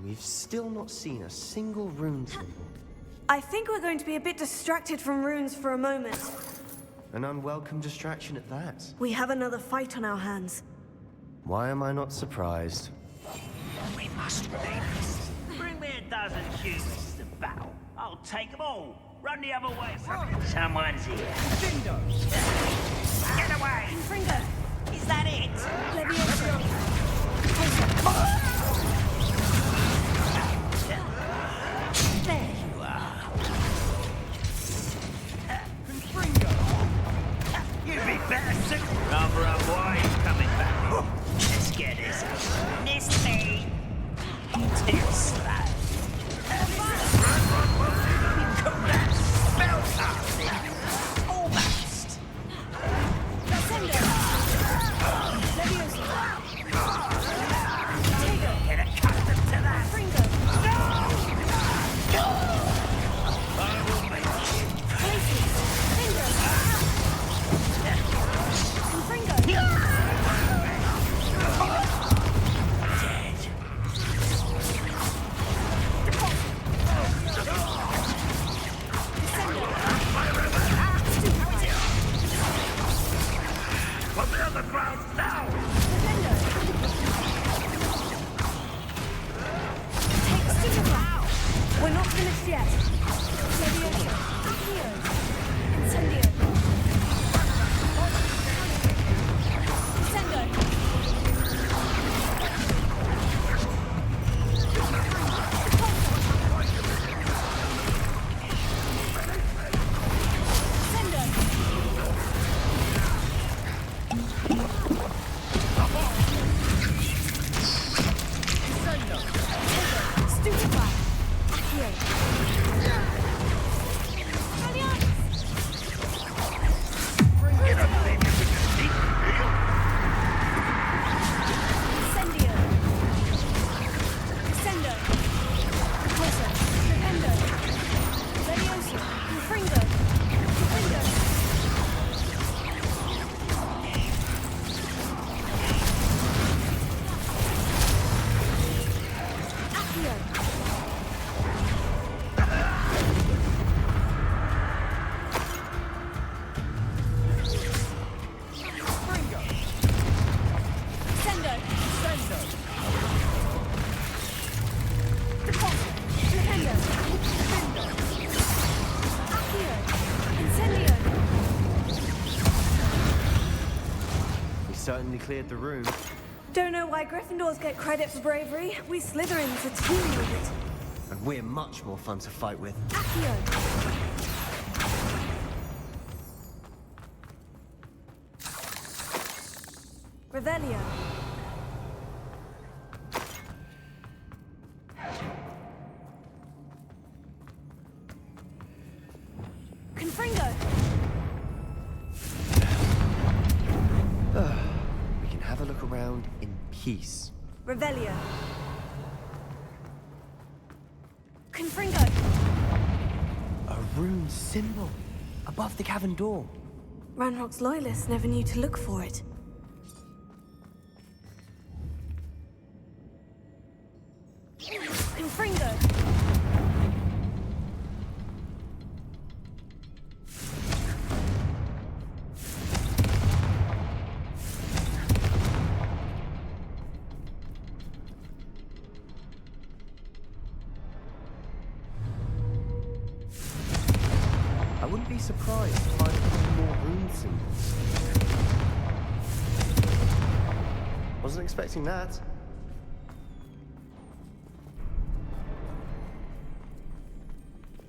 We've still not seen a single rune symbol. I think we're going to be a bit distracted from runes for a moment. An unwelcome distraction at that. We have another fight on our hands. Why am I not surprised? We must relay this. Bring me a dozen humans to battle. I'll take them all. Run the other way. Someone's here. Dindo! Get away! Fringo. Is that it? Levioso. There you are. You'd be better sick. Cover up, why are you coming back? Let's get this. Miss me. Too slow. You call that spell casting? Almost. Get accustomed to that. I will make on the other ground now! We're not finished yet. Levioso. Accio. Incendio. Incendio. Certainly cleared the room. Don't know why Gryffindors get credit for bravery. We Slytherins are team with it. And we're much more fun to fight with. Accio. Revelio. Confringo. peace. Revelio. Confringo. A rune symbol above the cavern door. Ranrock's loyalists never knew to look for it. Confringo. I wouldn't be surprised to find a few more rune symbols. Wasn't expecting that.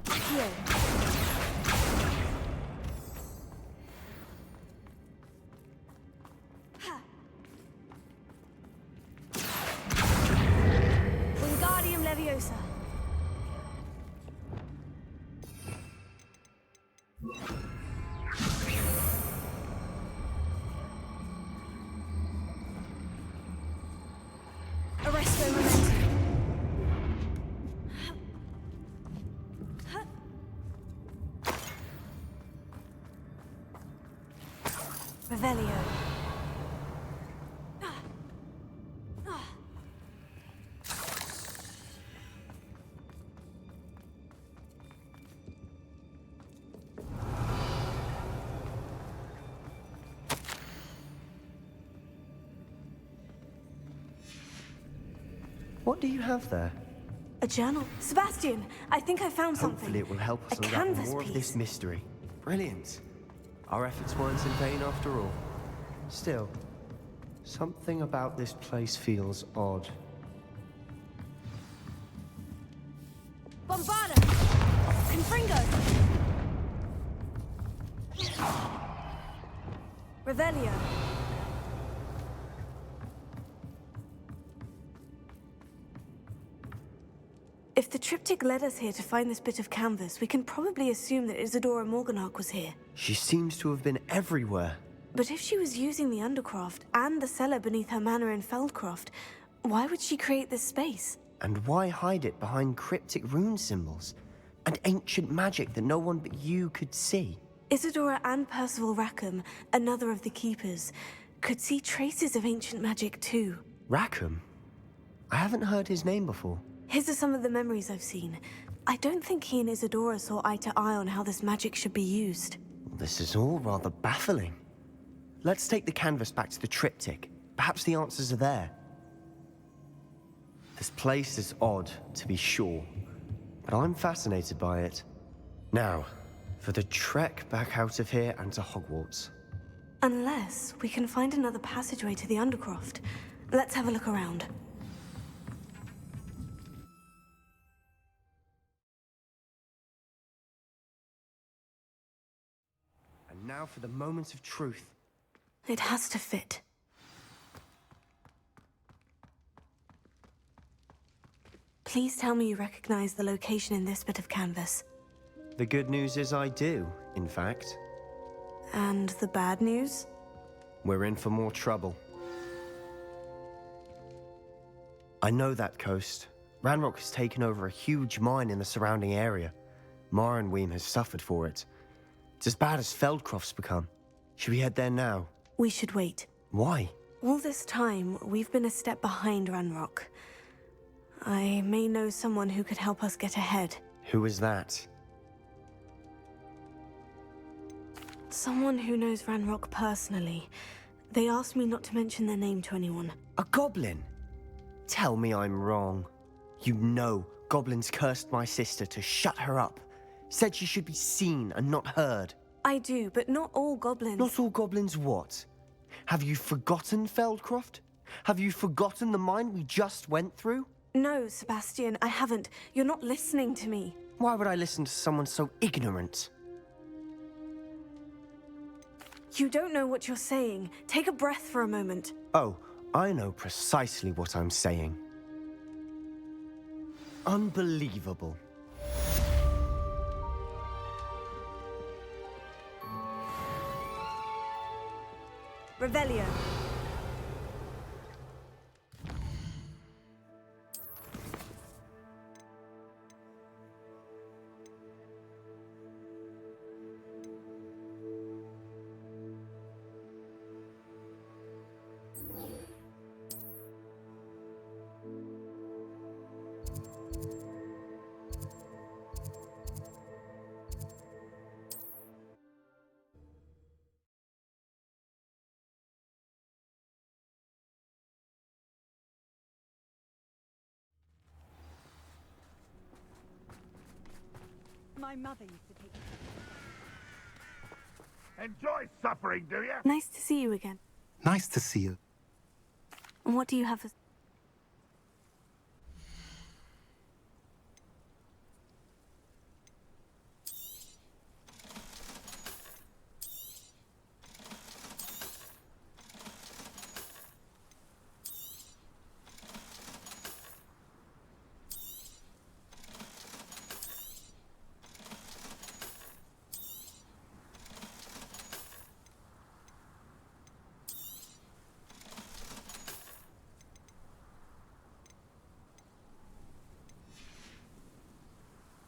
Accio. Wingardium Leviosa. Arresto Memento. Revelio. What do you have there? A journal. Sebastian, I think I found something. Hopefully it will help us A unravel canvas more of this piece. mystery. Brilliant. Our efforts weren't in vain after all. Still, something about this place feels odd. Bombarda! Confringo! Revelio. If the triptych led us here to find this bit of canvas, we can probably assume that Isadora Morganach was here. She seems to have been everywhere. But if she was using the Undercroft and the cellar beneath her manor in Feldcroft, why would she create this space? And why hide it behind cryptic rune symbols? And ancient magic that no one but you could see? Isadora and Percival Rackham, another of the Keepers, could see traces of ancient magic too. Rackham? I haven't heard his name before. His are some of the memories I've seen. I don't think he and Isadora saw eye to eye on how this magic should be used. This is all rather baffling. Let's take the canvas back to the triptych. Perhaps the answers are there. This place is odd, to be sure, but I'm fascinated by it. Now, for the trek back out of here and to Hogwarts. Unless we can find another passageway to the Undercroft. Let's have a look around. And now for the moment of truth. It has to fit. Please tell me you recognize the location in this bit of canvas. The good news is I do, in fact. And the bad news? We're in for more trouble. I know that coast. Ranrock has taken over a huge mine in the surrounding area. Marrenweem has suffered for it. It's as bad as Feldcroft's become. Should we head there now? We should wait. Why? All this time, we've been a step behind Ranrock. I may know someone who could help us get ahead. Who is that? Someone who knows Ranrock personally. They asked me not to mention their name to anyone. A goblin? Tell me I'm wrong. You know goblins cursed my sister to shut her up. Said she should be seen and not heard. I do, but not all goblins. Not all goblins what? Have you forgotten Feldcroft? Have you forgotten the mine we just went through? No, Sebastian, I haven't. You're not listening to me. Why would I listen to someone so ignorant? You don't know what you're saying. Take a breath for a moment. Oh, I know precisely what I'm saying. Unbelievable. Revelio. My mother used to take. Enjoy suffering, do you? Nice to see you again. Nice to see you. And what do you have for...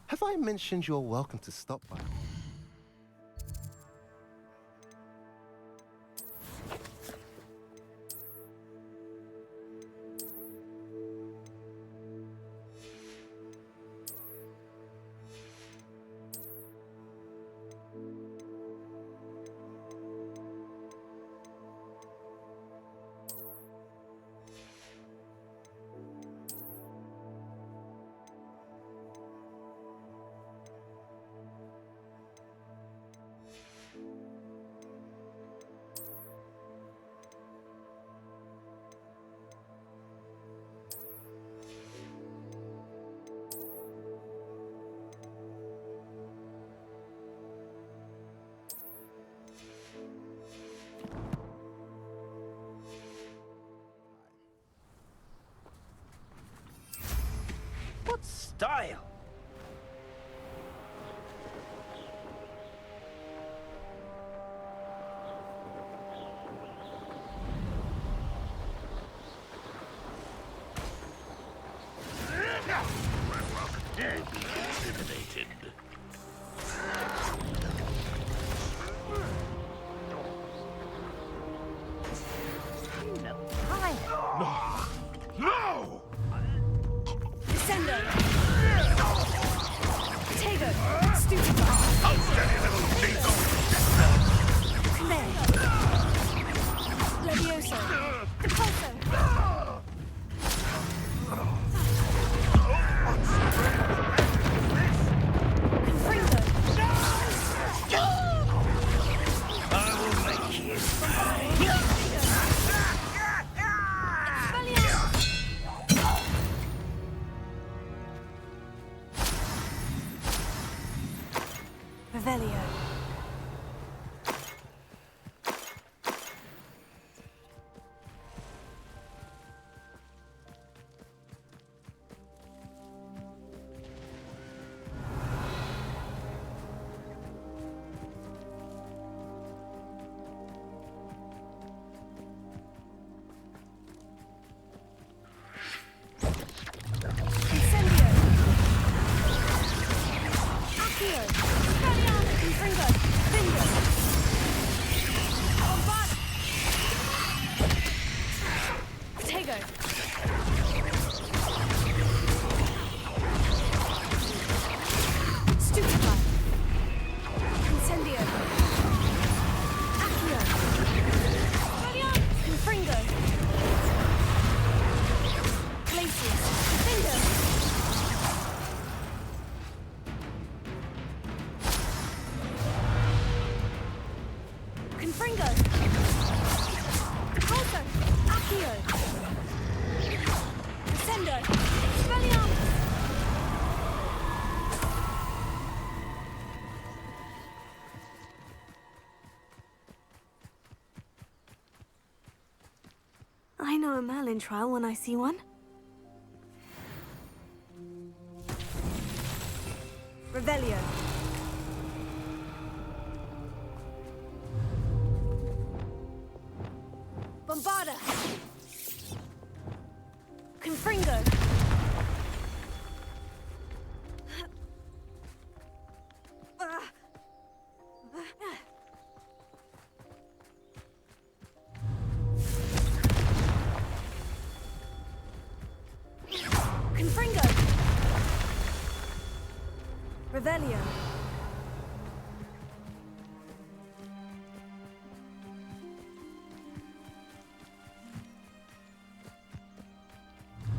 Have I mentioned you're welcome to stop by? What style? Eliminated. No! Descendo. Potato. Stupid. Outstanding little diesel! Command. Levioso. Impulso. Confringo. I will make you Revelio. Incendio. Accio. Expelliarmus. Confringo. Finger. Bombard. Potato. Stupefy. Incendio. Accio. Expelliarmus. Confringo. Glacius. Finger. Confringo. Impulso. Accio. Descendo. Expelliarmus. I know a Merlin trial when I see one. Revelio. Bombarda. Confringo. Confringo. Revelio.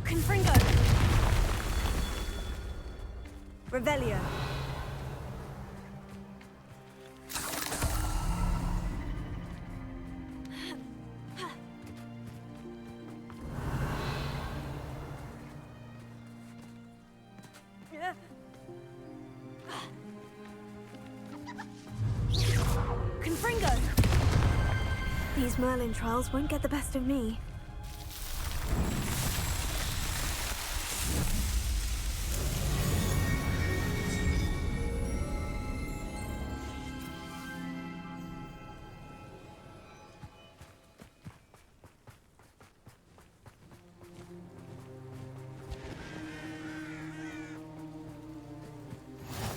Confringo. Revelio. These Merlin trials won't get the best of me.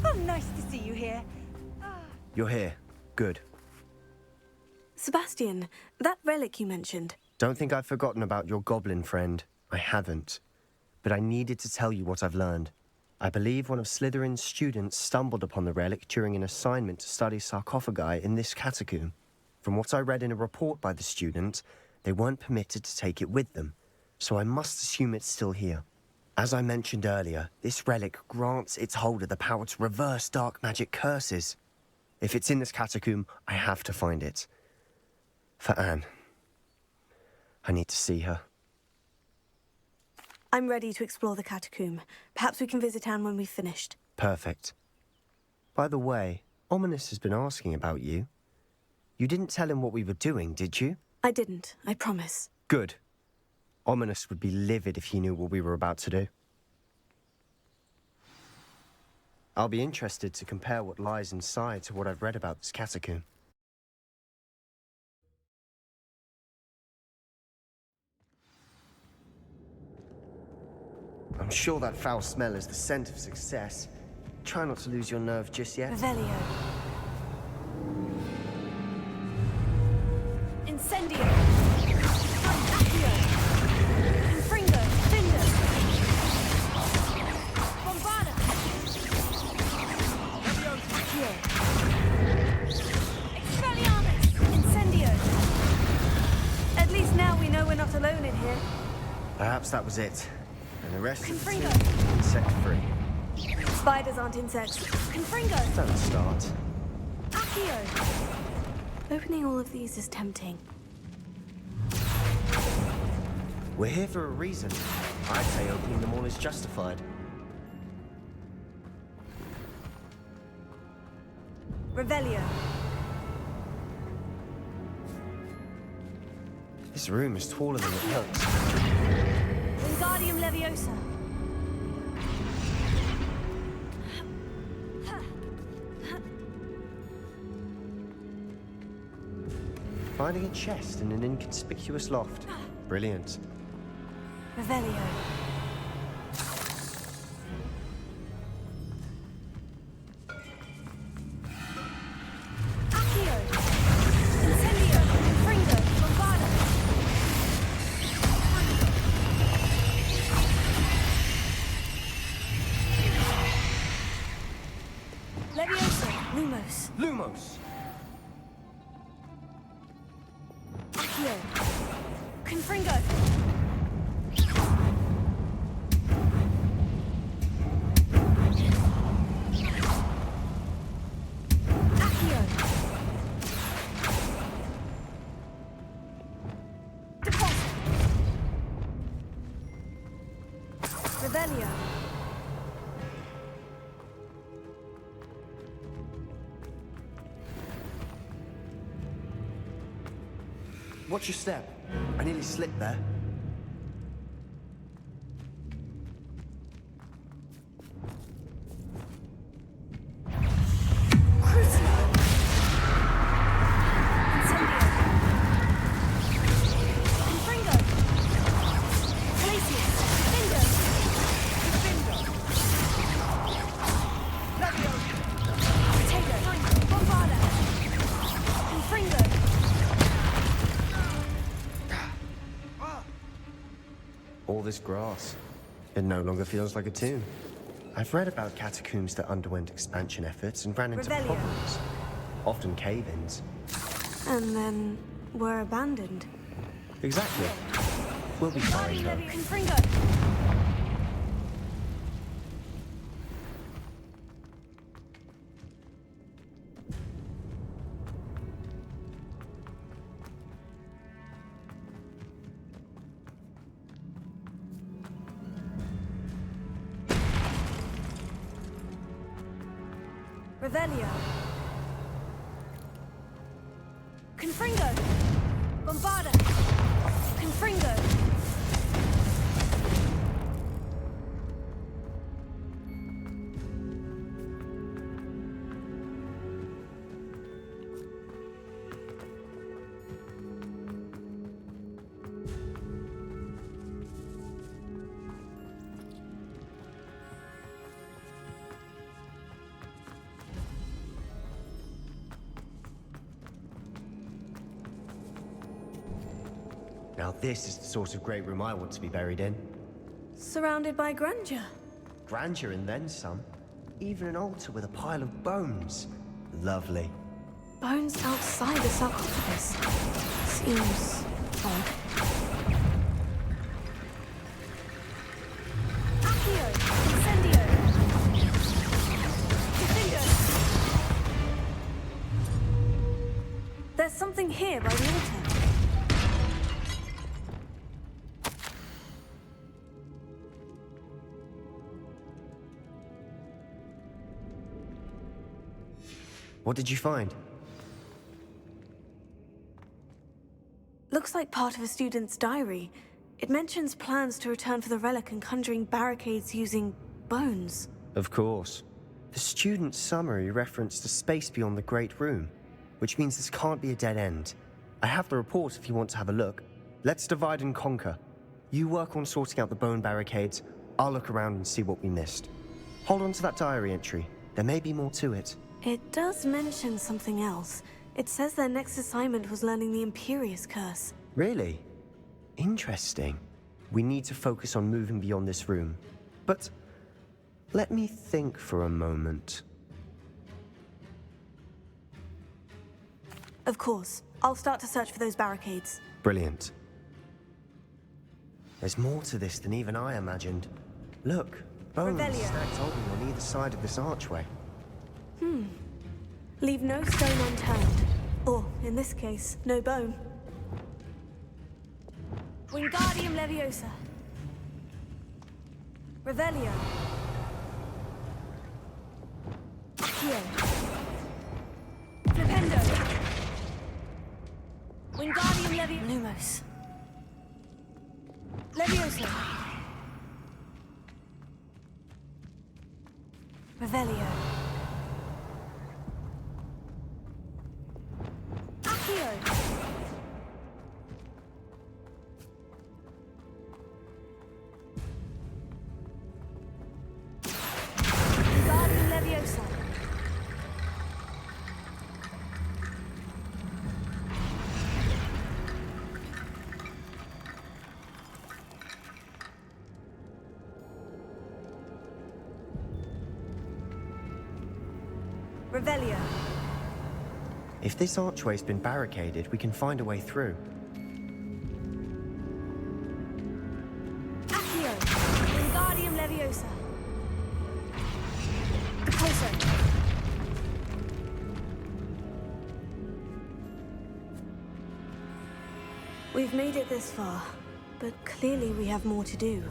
Oh, nice to see you here. You're here. Good. Sebastian, that relic you mentioned. Don't think I've forgotten about your goblin friend. I haven't. But I needed to tell you what I've learned. I believe one of Slytherin's students stumbled upon the relic during an assignment to study sarcophagi in this catacomb. From what I read in a report by the student, they weren't permitted to take it with them, so I must assume it's still here. As I mentioned earlier, this relic grants its holder the power to reverse dark magic curses. If it's in this catacomb, I have to find it. For Anne. I need to see her. I'm ready to explore the catacomb. Perhaps we can visit Anne when we've finished. Perfect. By the way, Ominous has been asking about you. You didn't tell him what we were doing, did you? I didn't, I promise. Good. Ominous would be livid if he knew what we were about to do. I'll be interested to compare what lies inside to what I've read about this catacomb. I'm sure that foul smell is the scent of success. Try not to lose your nerve just yet. Revelio. Incendio. Accio. Confringo. Finder. Bombarda. Accio. Expelliarmus. Incendio. At least now we know we're not alone in here. Perhaps that was it. And the rest of the team Confringo. insect-free. Spiders aren't insects. Confringo. Don't start. Accio. Opening all of these is tempting. We're here for a reason. I'd say opening them all is justified. Revelio. This room is taller than it looks. Wingardium Leviosa. Finding a chest in an inconspicuous loft. Brilliant. Revelio. Accio. Incendio. Confringo. Bombarda. Leviosa. Lumos. Lumos! Accio. Confringo. Accio. Deposit. Revelio. Watch your step. I nearly slipped there. Confringo. Glacius. Finger. Potato. Bombarda. Confringo. All this grass. It no longer feels like a tomb. I've read about catacombs that underwent expansion efforts and ran into Revelio. problems. Often cave-ins. And then were abandoned. Exactly. We'll be fine though. Confringo. Revelio. Confringo. Bombarda! Confringo! Now this is the sort of great room I want to be buried in. Surrounded by grandeur. Grandeur and then some. Even an altar with a pile of bones. Lovely. Bones outside the sarcophagus. Seems odd. Accio! Incendio! Defendo! There's something here by the altar. What did you find? Looks like part of a student's diary. It mentions plans to return for the relic and conjuring barricades using bones. Of course. The student's summary referenced a space beyond the Great Room, which means this can't be a dead end. I have the report if you want to have a look. Let's divide and conquer. You work on sorting out the bone barricades. I'll look around and see what we missed. Hold on to that diary entry. There may be more to it. It does mention something else. It says their next assignment was learning the Imperious Curse. Really? Interesting. We need to focus on moving beyond this room. But let me think for a moment. Of course. I'll start to search for those barricades. Brilliant. There's more to this than even I imagined. Look, bones Revelio. stacked oddly on either side of this archway. Leave no stone unturned. Or, in this case, no bone. Wingardium Leviosa! Revelio! Accio! Flipendo! Wingardium Leviosa! Lumos. Leviosa! Revelio. Accio! Wingardium Leviosa! Revelio! If this archway's been barricaded, we can find a way through. Accio! Wingardium Leviosa! Repulso! We've made it this far, but clearly we have more to do.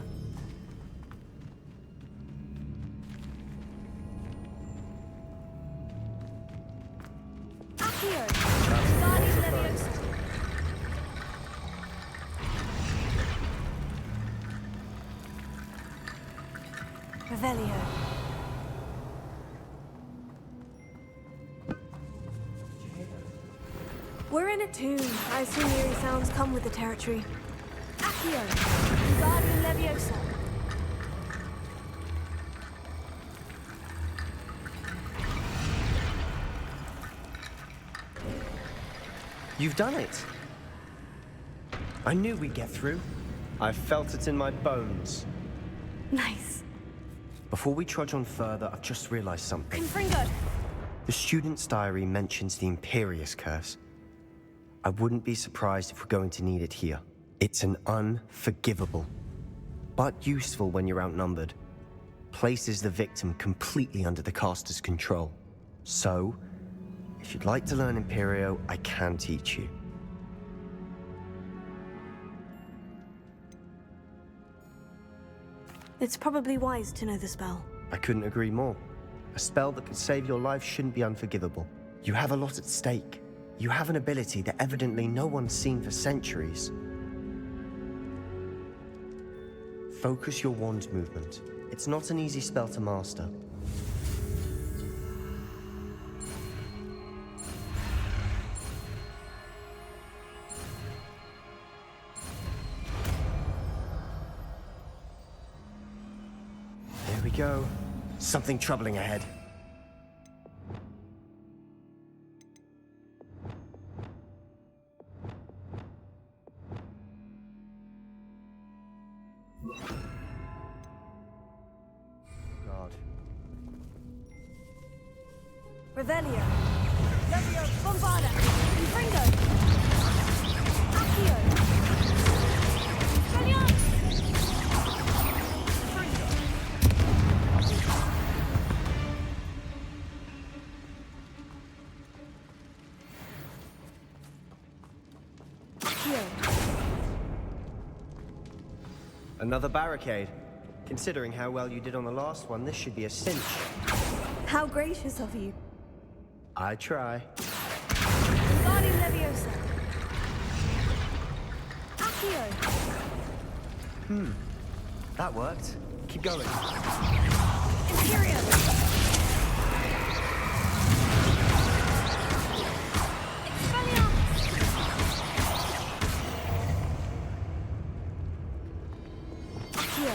Accio! Wingardium Leviosa! Revelio. We're in a tomb. I assume eerie sounds come with the territory. Accio! Wingardium Leviosa! You've done it! I knew we'd get through. I felt it in my bones. Nice. Before we trudge on further, I've just realized something. Confringo! The student's diary mentions the Imperious Curse. I wouldn't be surprised if we're going to need it here. It's an unforgivable, but useful when you're outnumbered. Places the victim completely under the caster's control. So, if you'd like to learn Imperio, I can teach you. It's probably wise to know the spell. I couldn't agree more. A spell that could save your life shouldn't be unforgivable. You have a lot at stake. You have an ability that evidently no one's seen for centuries. Focus your wand movement. It's not an easy spell to master. There we go. Something troubling ahead. God. Revelio. Levio, Bombarda. Confringo. Accio. Expelliarmus. Another barricade. Considering how well you did on the last one, this should be a cinch. How gracious of you. I try. Guardian Leviosa. Accio. That worked. Keep going. Imperium. Expelliarmus. Accio.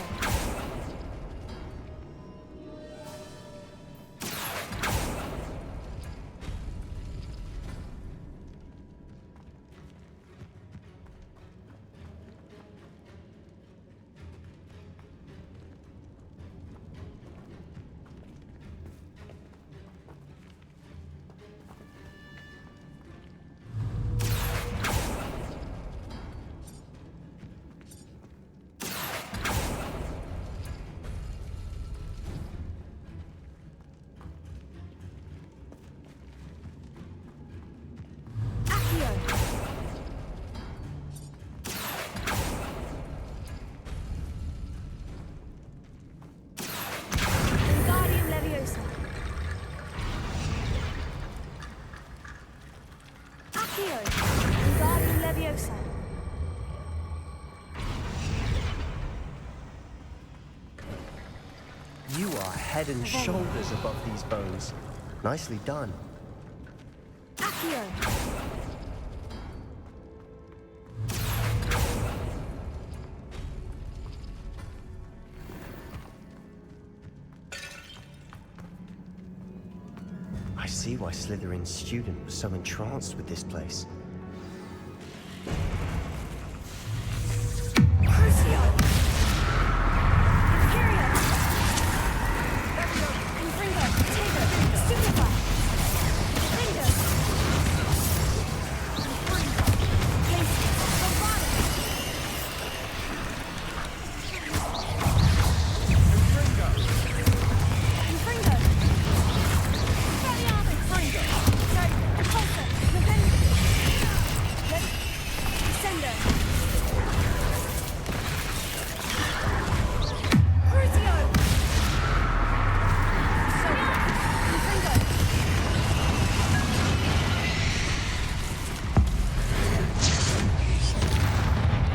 Wingardium Leviosa. Accio. Wingardium Leviosa. You are head and shoulders above these bones. Nicely done. Accio. I see why Slytherin's student was so entranced with this place. Crucio. Imperium. Levio. Confringo. Tego. Stupefy. Confringo. Glacius. Bombarda. Confringo. Expelliarmus. Repulsor. Levendic. Descendo. Crucio.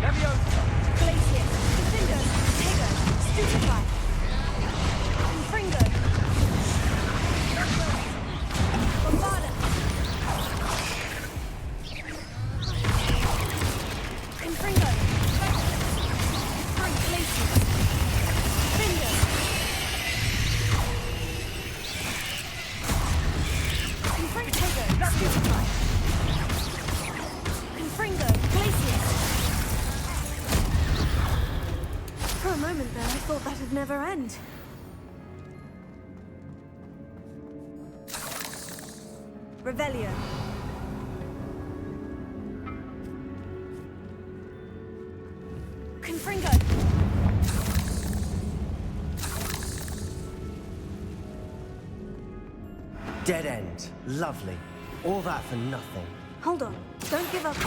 Confringo. Glacius. Descendo. Tego. Stupefy. Confringo. Bombarda. Confringo. Glacius. Finger. Confringo. Stupefy. Confringo. Glacius. For a moment there, I thought that'd never end. Revelio. Confringo. Dead end. Lovely. All that for nothing. Hold on. Don't give up yet.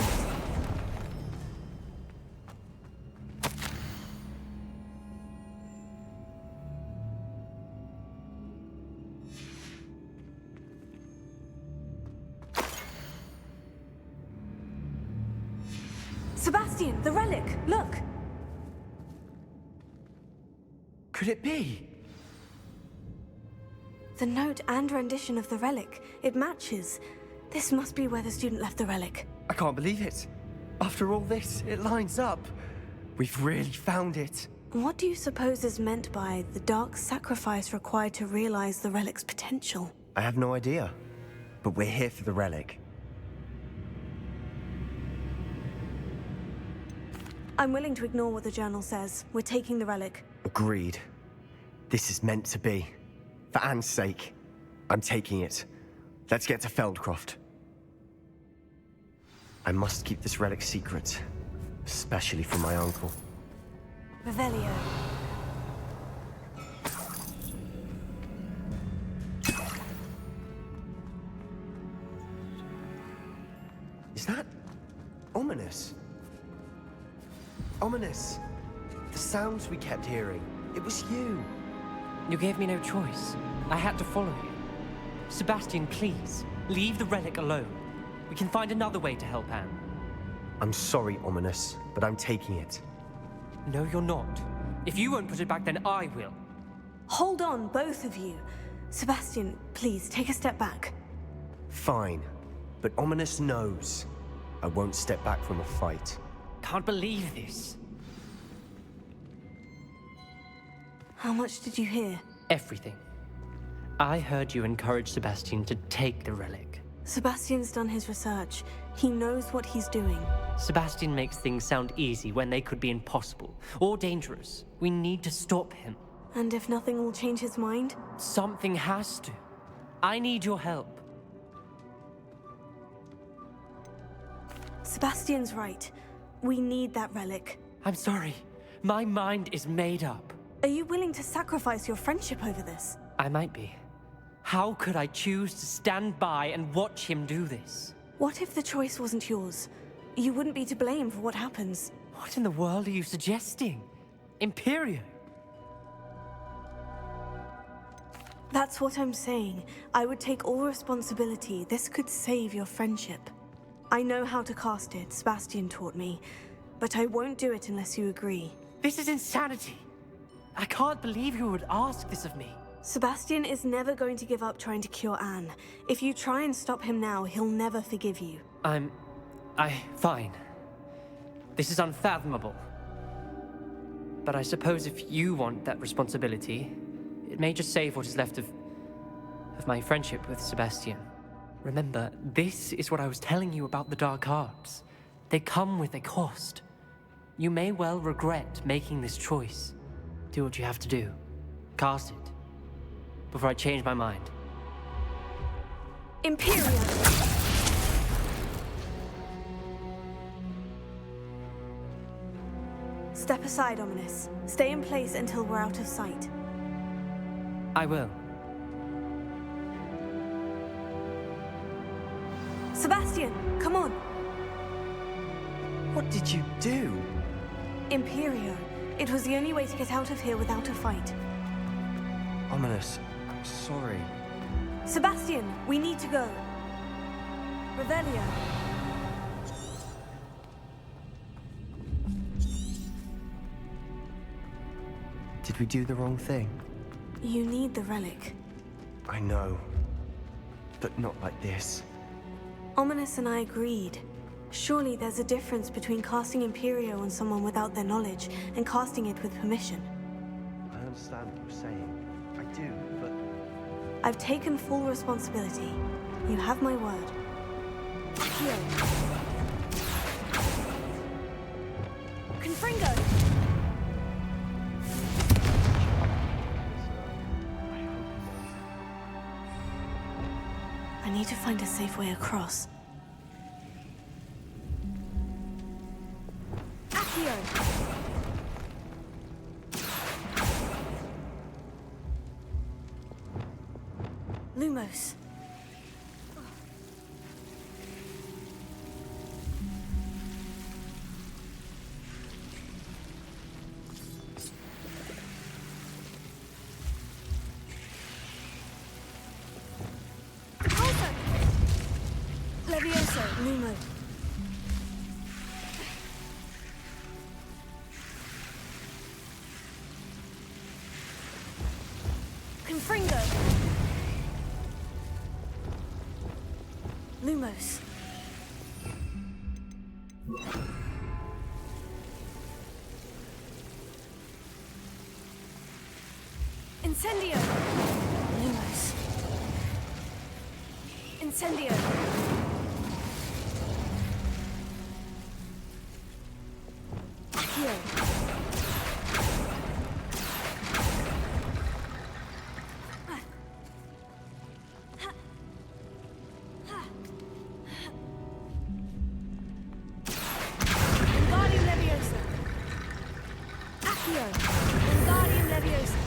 Sebastian, the relic! Look! Could it be? The note and rendition of the relic. It matches. This must be where the student left the relic. I can't believe it. After all this, it lines up. We've really found it. What do you suppose is meant by the dark sacrifice required to realize the relic's potential? I have no idea. But we're here for the relic. I'm willing to ignore what the journal says. We're taking the relic. Agreed. This is meant to be. For Anne's sake, I'm taking it. Let's get to Feldcroft. I must keep this relic secret, especially from my uncle. Revelio. Is that ominous? Ominous. The sounds we kept hearing. It was you. You gave me no choice. I had to follow you. Sebastian, please, leave the relic alone. We can find another way to help Anne. I'm sorry, Ominous, but I'm taking it. No, you're not. If you won't put it back, then I will. Hold on, both of you. Sebastian, please, take a step back. Fine. But Ominous knows I won't step back from a fight. Can't believe this. How much did you hear? Everything. I heard you encourage Sebastian to take the relic. Sebastian's done his research. He knows what he's doing. Sebastian makes things sound easy when they could be impossible or dangerous. We need to stop him. And if nothing will change his mind? Something has to. I need your help. Sebastian's right. We need that relic. I'm sorry. My mind is made up. Are you willing to sacrifice your friendship over this? I might be. How could I choose to stand by and watch him do this? What if the choice wasn't yours? You wouldn't be to blame for what happens. What in the world are you suggesting? Imperio? That's what I'm saying. I would take all responsibility. This could save your friendship. I know how to cast it, Sebastian taught me. But I won't do it unless you agree. This is insanity. I can't believe you would ask this of me. Sebastian is never going to give up trying to cure Anne. If you try and stop him now, he'll never forgive you. Fine. This is unfathomable. But I suppose if you want that responsibility, it may just save what is left of my friendship with Sebastian. Remember, this is what I was telling you about the dark arts. They come with a cost. You may well regret making this choice. Do what you have to do. Cast it. Before I change my mind. Imperium! Step aside, Ominous. Stay in place until we're out of sight. I will. Sebastian, come on! What did you do? Imperio. It was the only way to get out of here without a fight. Ominous, I'm sorry. Sebastian, we need to go. Revelio. Did we do the wrong thing? You need the relic. I know. But not like this. Ominous and I agreed. Surely there's a difference between casting Imperio on someone without their knowledge and casting it with permission. I understand what you're saying. I do, but... I've taken full responsibility. You have my word. Here. Confringo! I need to find a safe way across. Accio! Lumos. Levioso, Lumo. Confringo! Lumos. Incendio! Lumos. Incendio! Accio. Wingardium Leviosa! Accio. Wingardium Leviosa!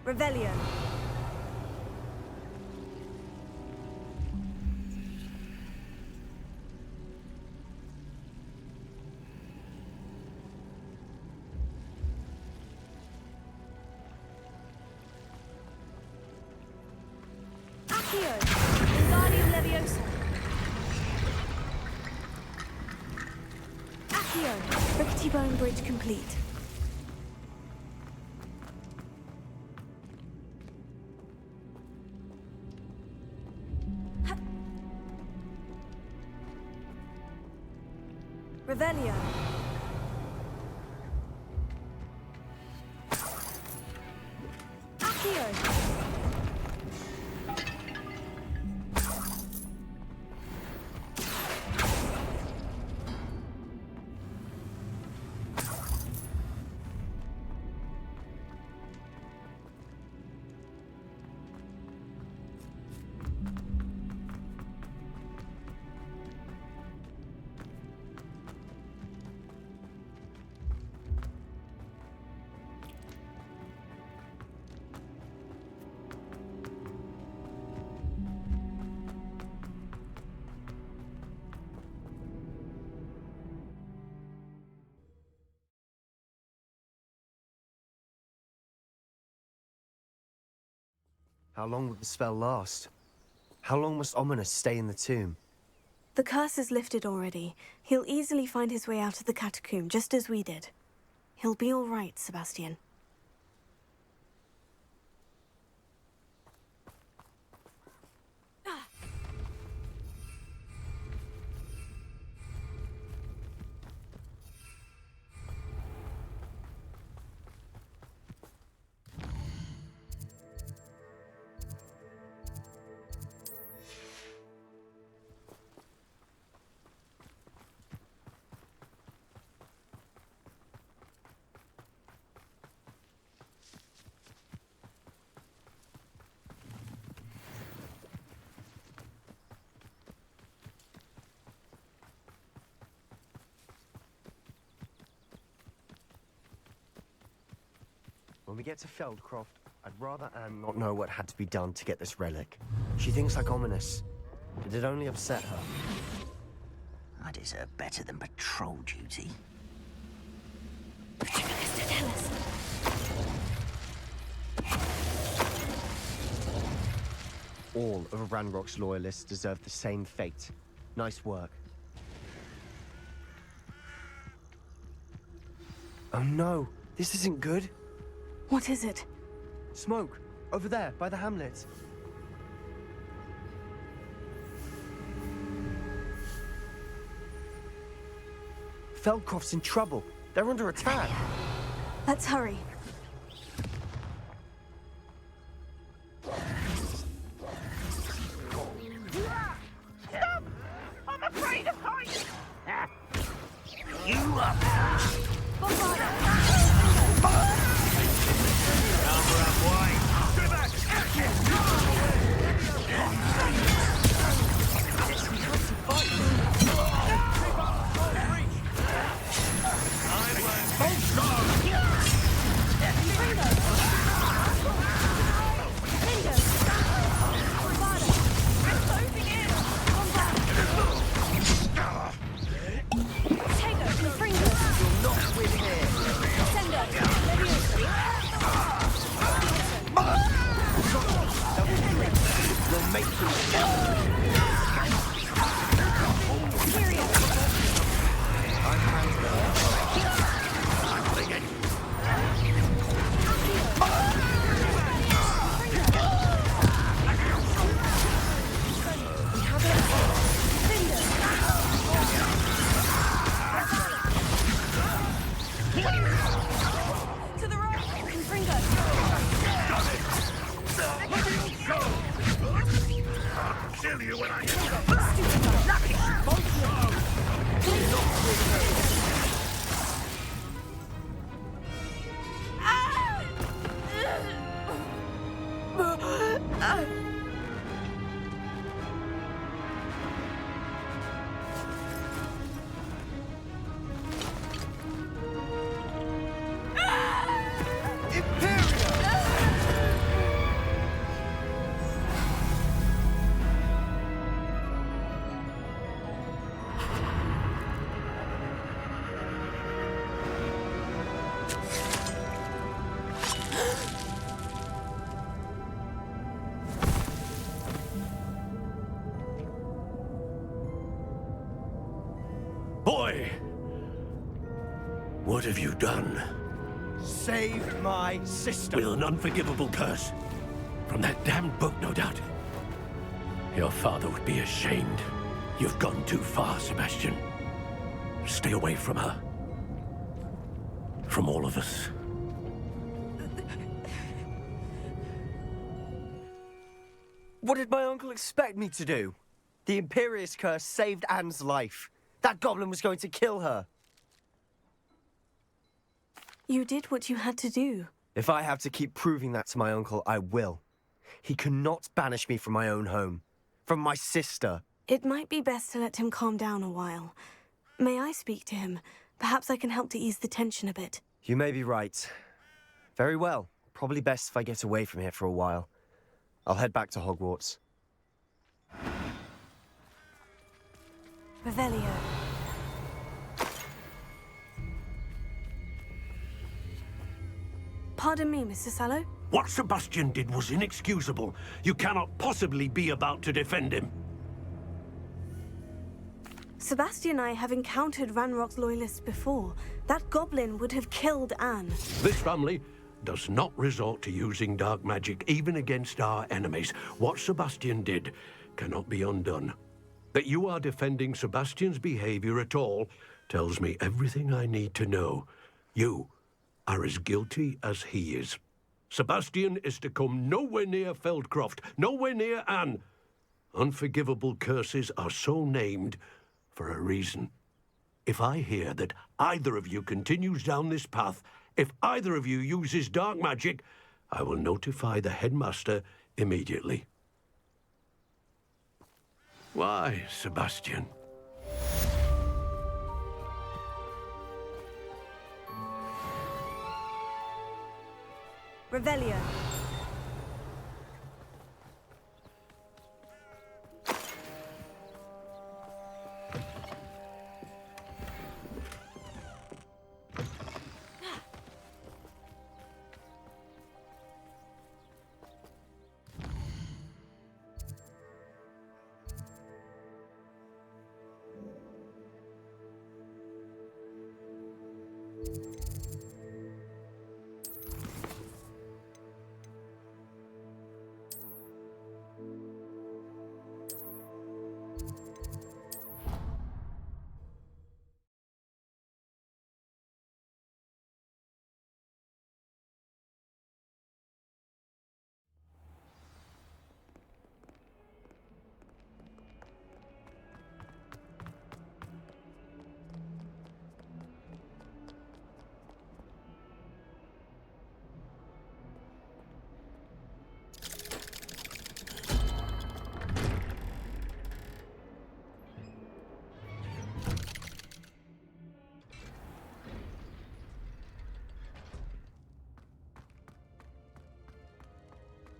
Revelio! Accio! Wingardium Leviosa! Accio. Rickety Bone Bridge complete. Revelio! Accio! How long will the spell last? How long must Ominous stay in the tomb? The curse is lifted already. He'll easily find his way out of the catacomb, just as we did. He'll be all right, Sebastian. When we get to Feldcroft, I'd rather Anne not know what had to be done to get this relic. She thinks like Ominous. It'd only upset her. I deserve better than patrol duty. Mr. Tellis. All of Ranrock's loyalists deserve the same fate. Nice work. Oh no, this isn't good. What is it? Smoke, over there, by the hamlet. Feldcroft's in trouble. They're under attack. Let's hurry. Stop! I'm afraid of heights! You up! Tego, Confringo! You'll not win here! Boy! What have you done? Saved my sister. With an unforgivable curse. From that damned book, no doubt. Your father would be ashamed. You've gone too far, Sebastian. Stay away from her. From all of us. What did my uncle expect me to do? The Imperious curse saved Anne's life. That goblin was going to kill her. You did what you had to do. If I have to keep proving that to my uncle, I will. He cannot banish me from my own home. From my sister. It might be best to let him calm down a while. May I speak to him? Perhaps I can help to ease the tension a bit. You may be right. Very well. Probably best if I get away from here for a while. I'll head back to Hogwarts. Revelio. Pardon me, Mr. Sallow? What Sebastian did was inexcusable. You cannot possibly be about to defend him. Sebastian and I have encountered Ranrock's loyalists before. That goblin would have killed Anne. This family does not resort to using dark magic even against our enemies. What Sebastian did cannot be undone. That you are defending Sebastian's behavior at all tells me everything I need to know. You are as guilty as he is. Sebastian is to come nowhere near Feldcroft, nowhere near Anne. Unforgivable curses are so named for a reason. If I hear that either of you continues down this path, if either of you uses dark magic, I will notify the headmaster immediately. Why, Sebastian? Revelio.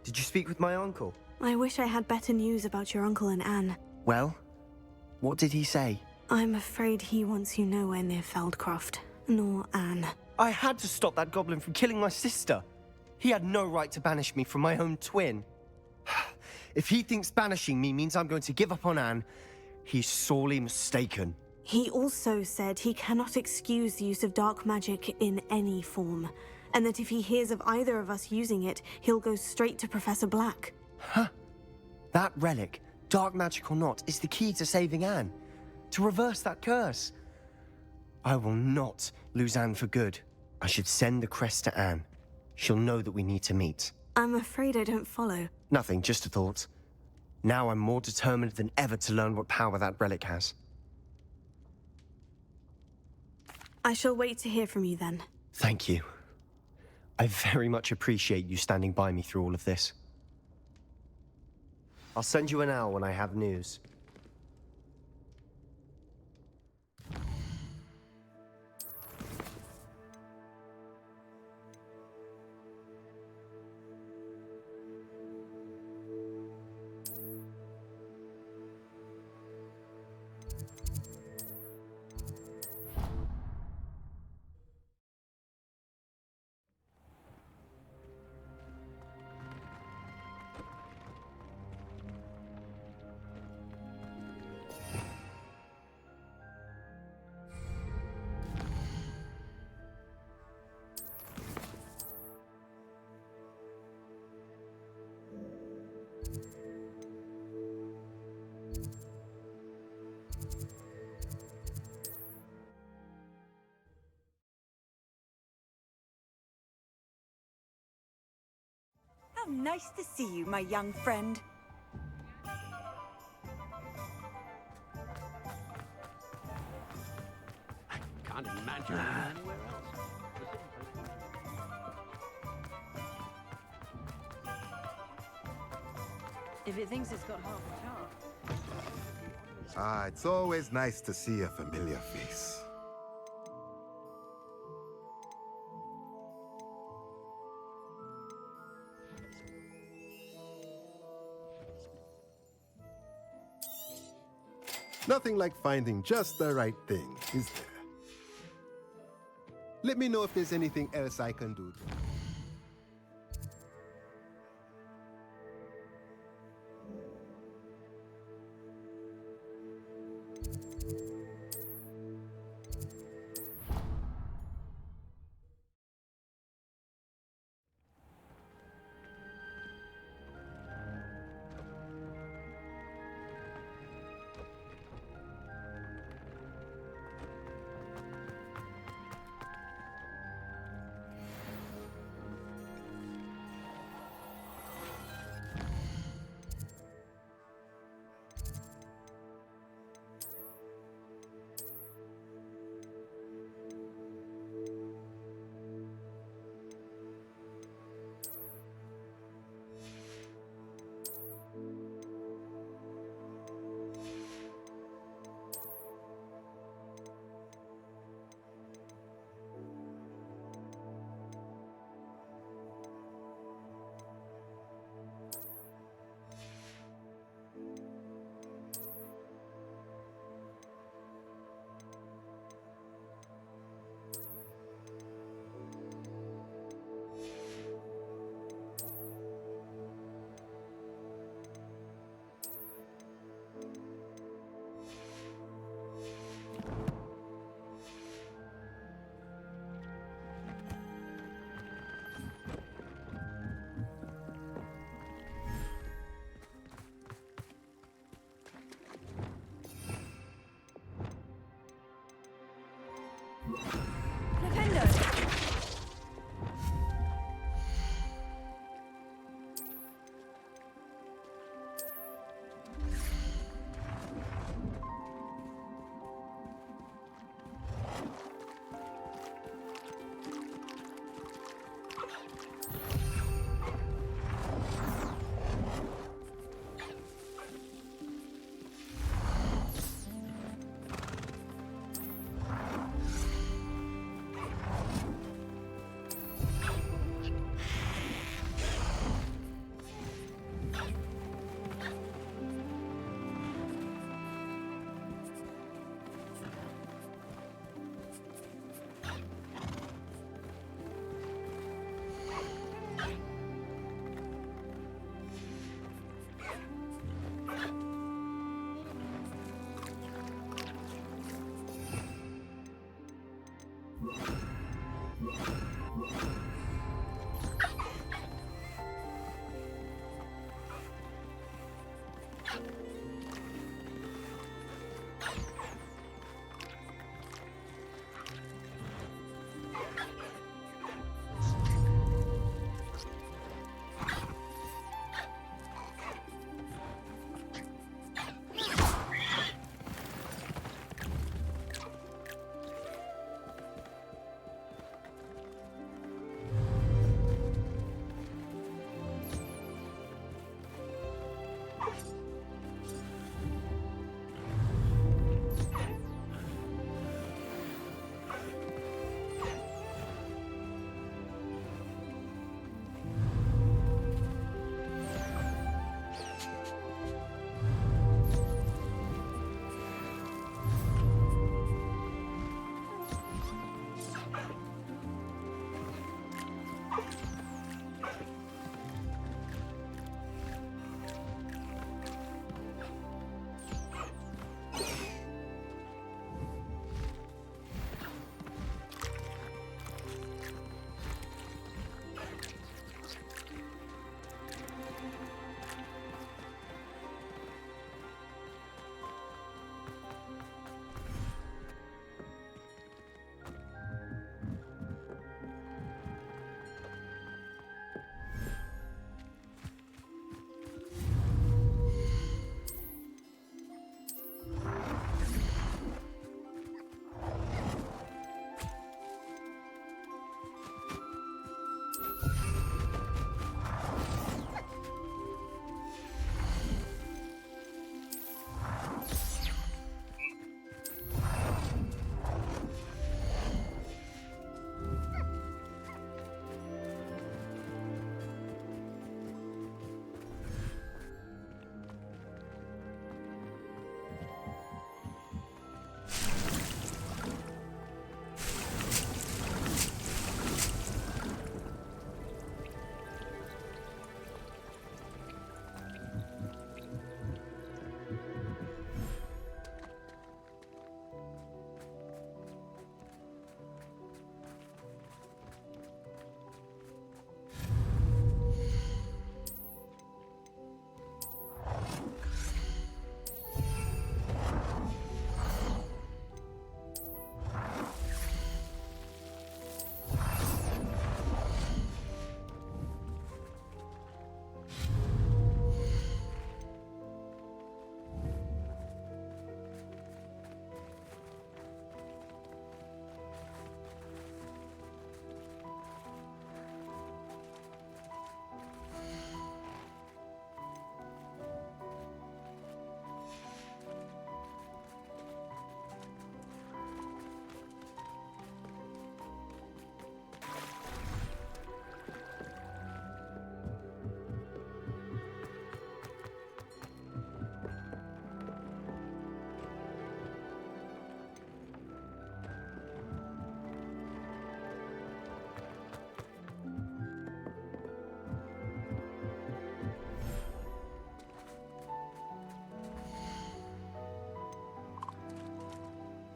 Did you speak with my uncle? I wish I had better news about your uncle and Anne. Well, what did he say? I'm afraid he wants you nowhere near Feldcroft, nor Anne. I had to stop that goblin from killing my sister. He had no right to banish me from my own twin. If he thinks banishing me means I'm going to give up on Anne, he's sorely mistaken. He also said he cannot excuse the use of dark magic in any form, and that if he hears of either of us using it, he'll go straight to Professor Black. Huh? That relic, dark magic or not, is the key to saving Anne. To reverse that curse. I will not lose Anne for good. I should send the crest to Anne. She'll know that we need to meet. I'm afraid I don't follow. Nothing, just a thought. Now I'm more determined than ever to learn what power that relic has. I shall wait to hear from you then. Thank you. I very much appreciate you standing by me through all of this. I'll send you an owl when I have news. How nice to see you, my young friend. Can't imagine it anywhere else. If it thinks it's got half a chance. Ah, it's always nice to see a familiar face. Nothing like finding just the right thing, is there? Let me know if there's anything else I can do.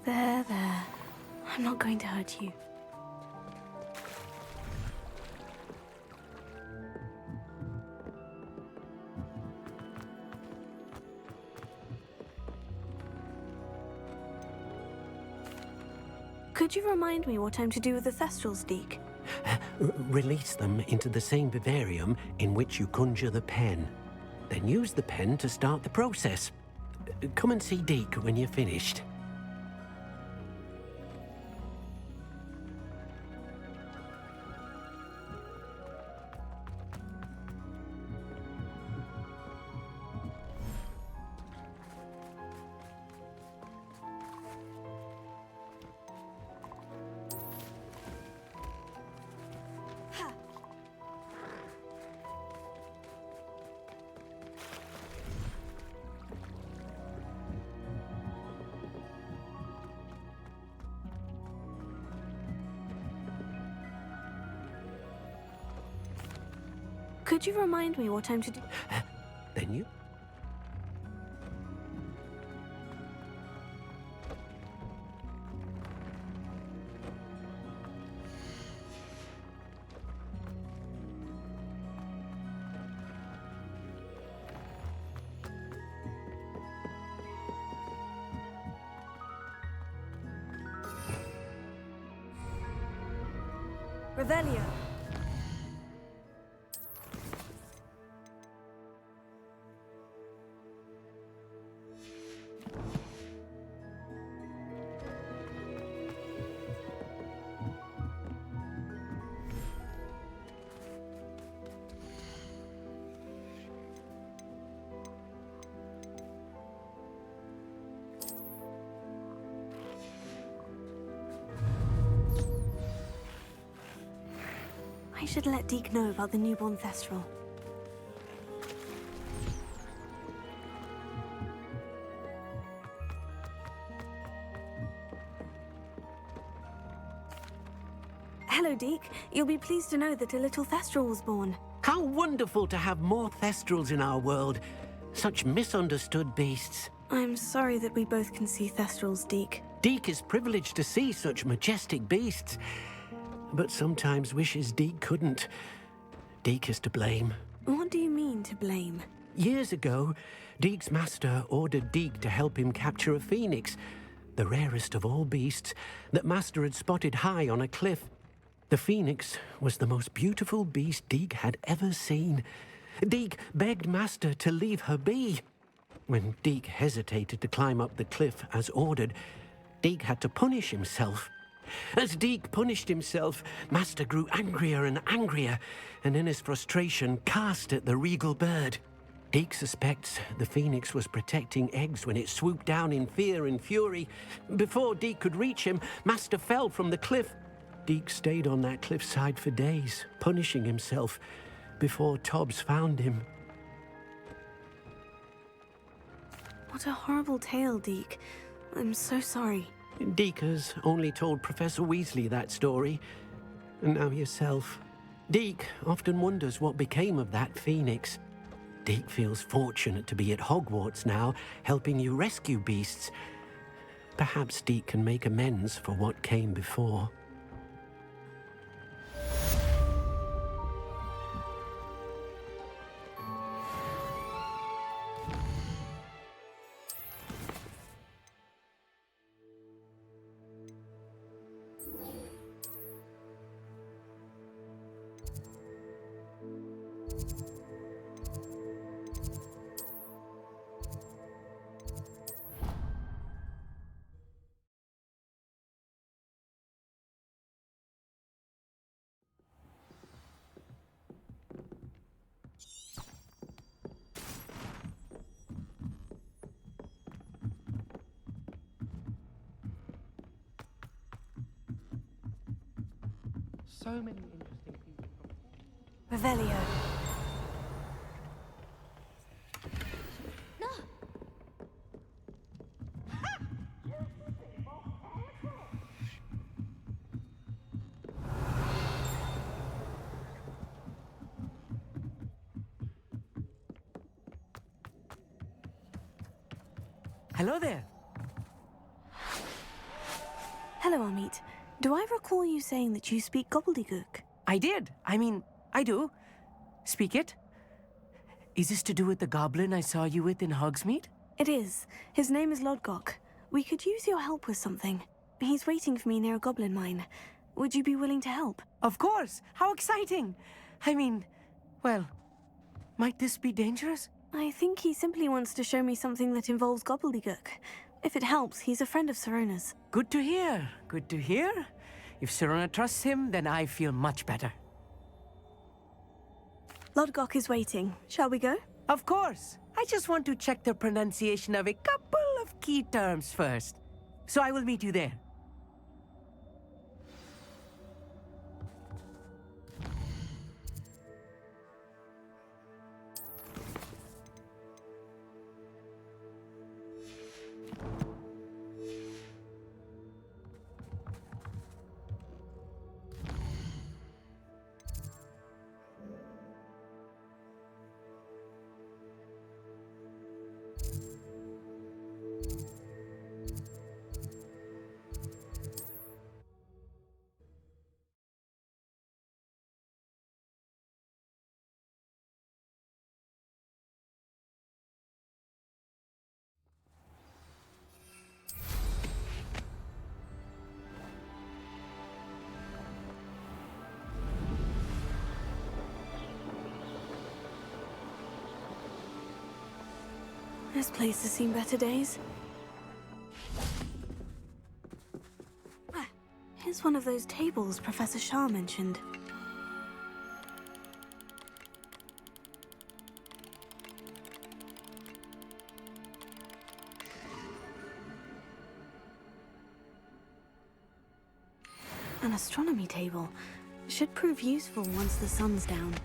There. I'm not going to hurt you. Could you remind me what I'm to do with the Thestrals, Deke? Release them into the same vivarium in which you conjure the pen. Then use the pen to start the process. Come and see Deke when you're finished. Could you remind me what I'm to do? Then you... Revelio. I should let Deke know about the newborn Thestral. Hello, Deke. You'll be pleased to know that a little Thestral was born. How wonderful to have more Thestrals in our world. Such misunderstood beasts. I'm sorry that we both can see Thestrals, Deke. Deke is privileged to see such majestic beasts, but sometimes wishes Deke couldn't. Deke is to blame. What do you mean, to blame? Years ago, Deke's master ordered Deke to help him capture a phoenix, the rarest of all beasts that master had spotted high on a cliff. The phoenix was the most beautiful beast Deke had ever seen. Deke begged master to leave her be. When Deke hesitated to climb up the cliff as ordered, Deke had to punish himself. As Deke punished himself, master grew angrier and angrier, and in his frustration cast at the regal bird. Deke suspects the phoenix was protecting eggs when it swooped down in fear and fury. Before Deke could reach him, master fell from the cliff. Deke stayed on that cliffside for days, punishing himself, before Tobbs found him. What a horrible tale, Deke. I'm so sorry. Deke has only told Professor Weasley that story, and now yourself. Deke often wonders what became of that phoenix. Deke feels fortunate to be at Hogwarts now, helping you rescue beasts. Perhaps Deke can make amends for what came before. So many interesting people. Revelio. Hello there. Hello, Amit. Do I recall you saying that you speak gobbledygook? I did. I mean, I do. Speak it. Is this to do with the goblin I saw you with in Hogsmeade? It is. His name is Lodgok. We could use your help with something. He's waiting for me near a goblin mine. Would you be willing to help? Of course! How exciting! I mean, well, might this be dangerous? I think he simply wants to show me something that involves gobbledygook. If it helps, he's a friend of Sirona's. Good to hear. Good to hear. If Sirona trusts him, then I feel much better. Lodgok is waiting. Shall we go? Of course. I just want to check the pronunciation of a couple of key terms first. So I will meet you there. This place has seen better days. Here's one of those tables Professor Shah mentioned. An astronomy table. Should prove useful once the sun's down.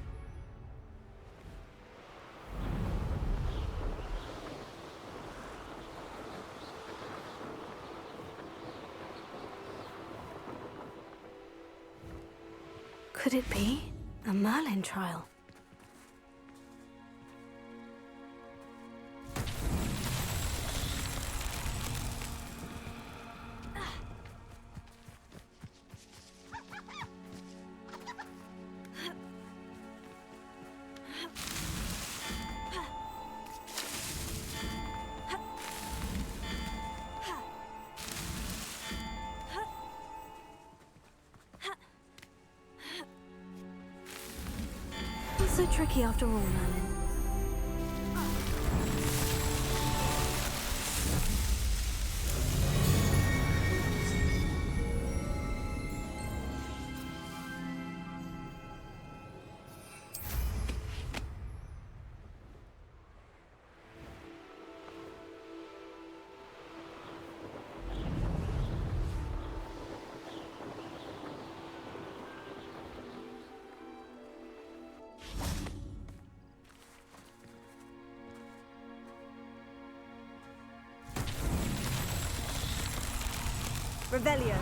Could it be a Merlin trial? So tricky after all, Merlin. Revelio.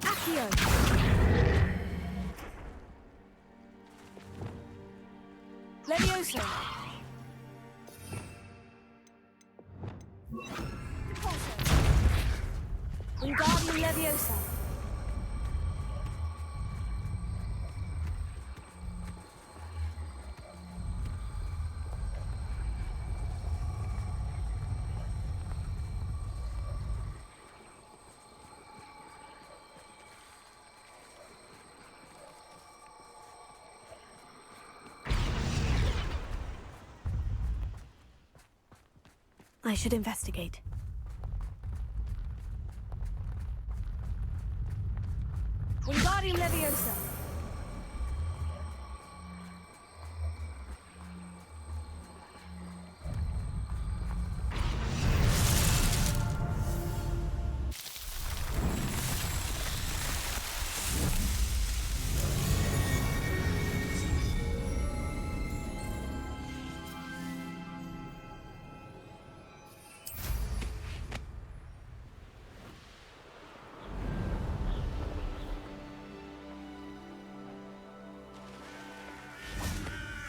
Accio. Levioso. Wingardium Leviosa. I should investigate. Wingardium Leviosa.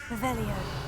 Revelio.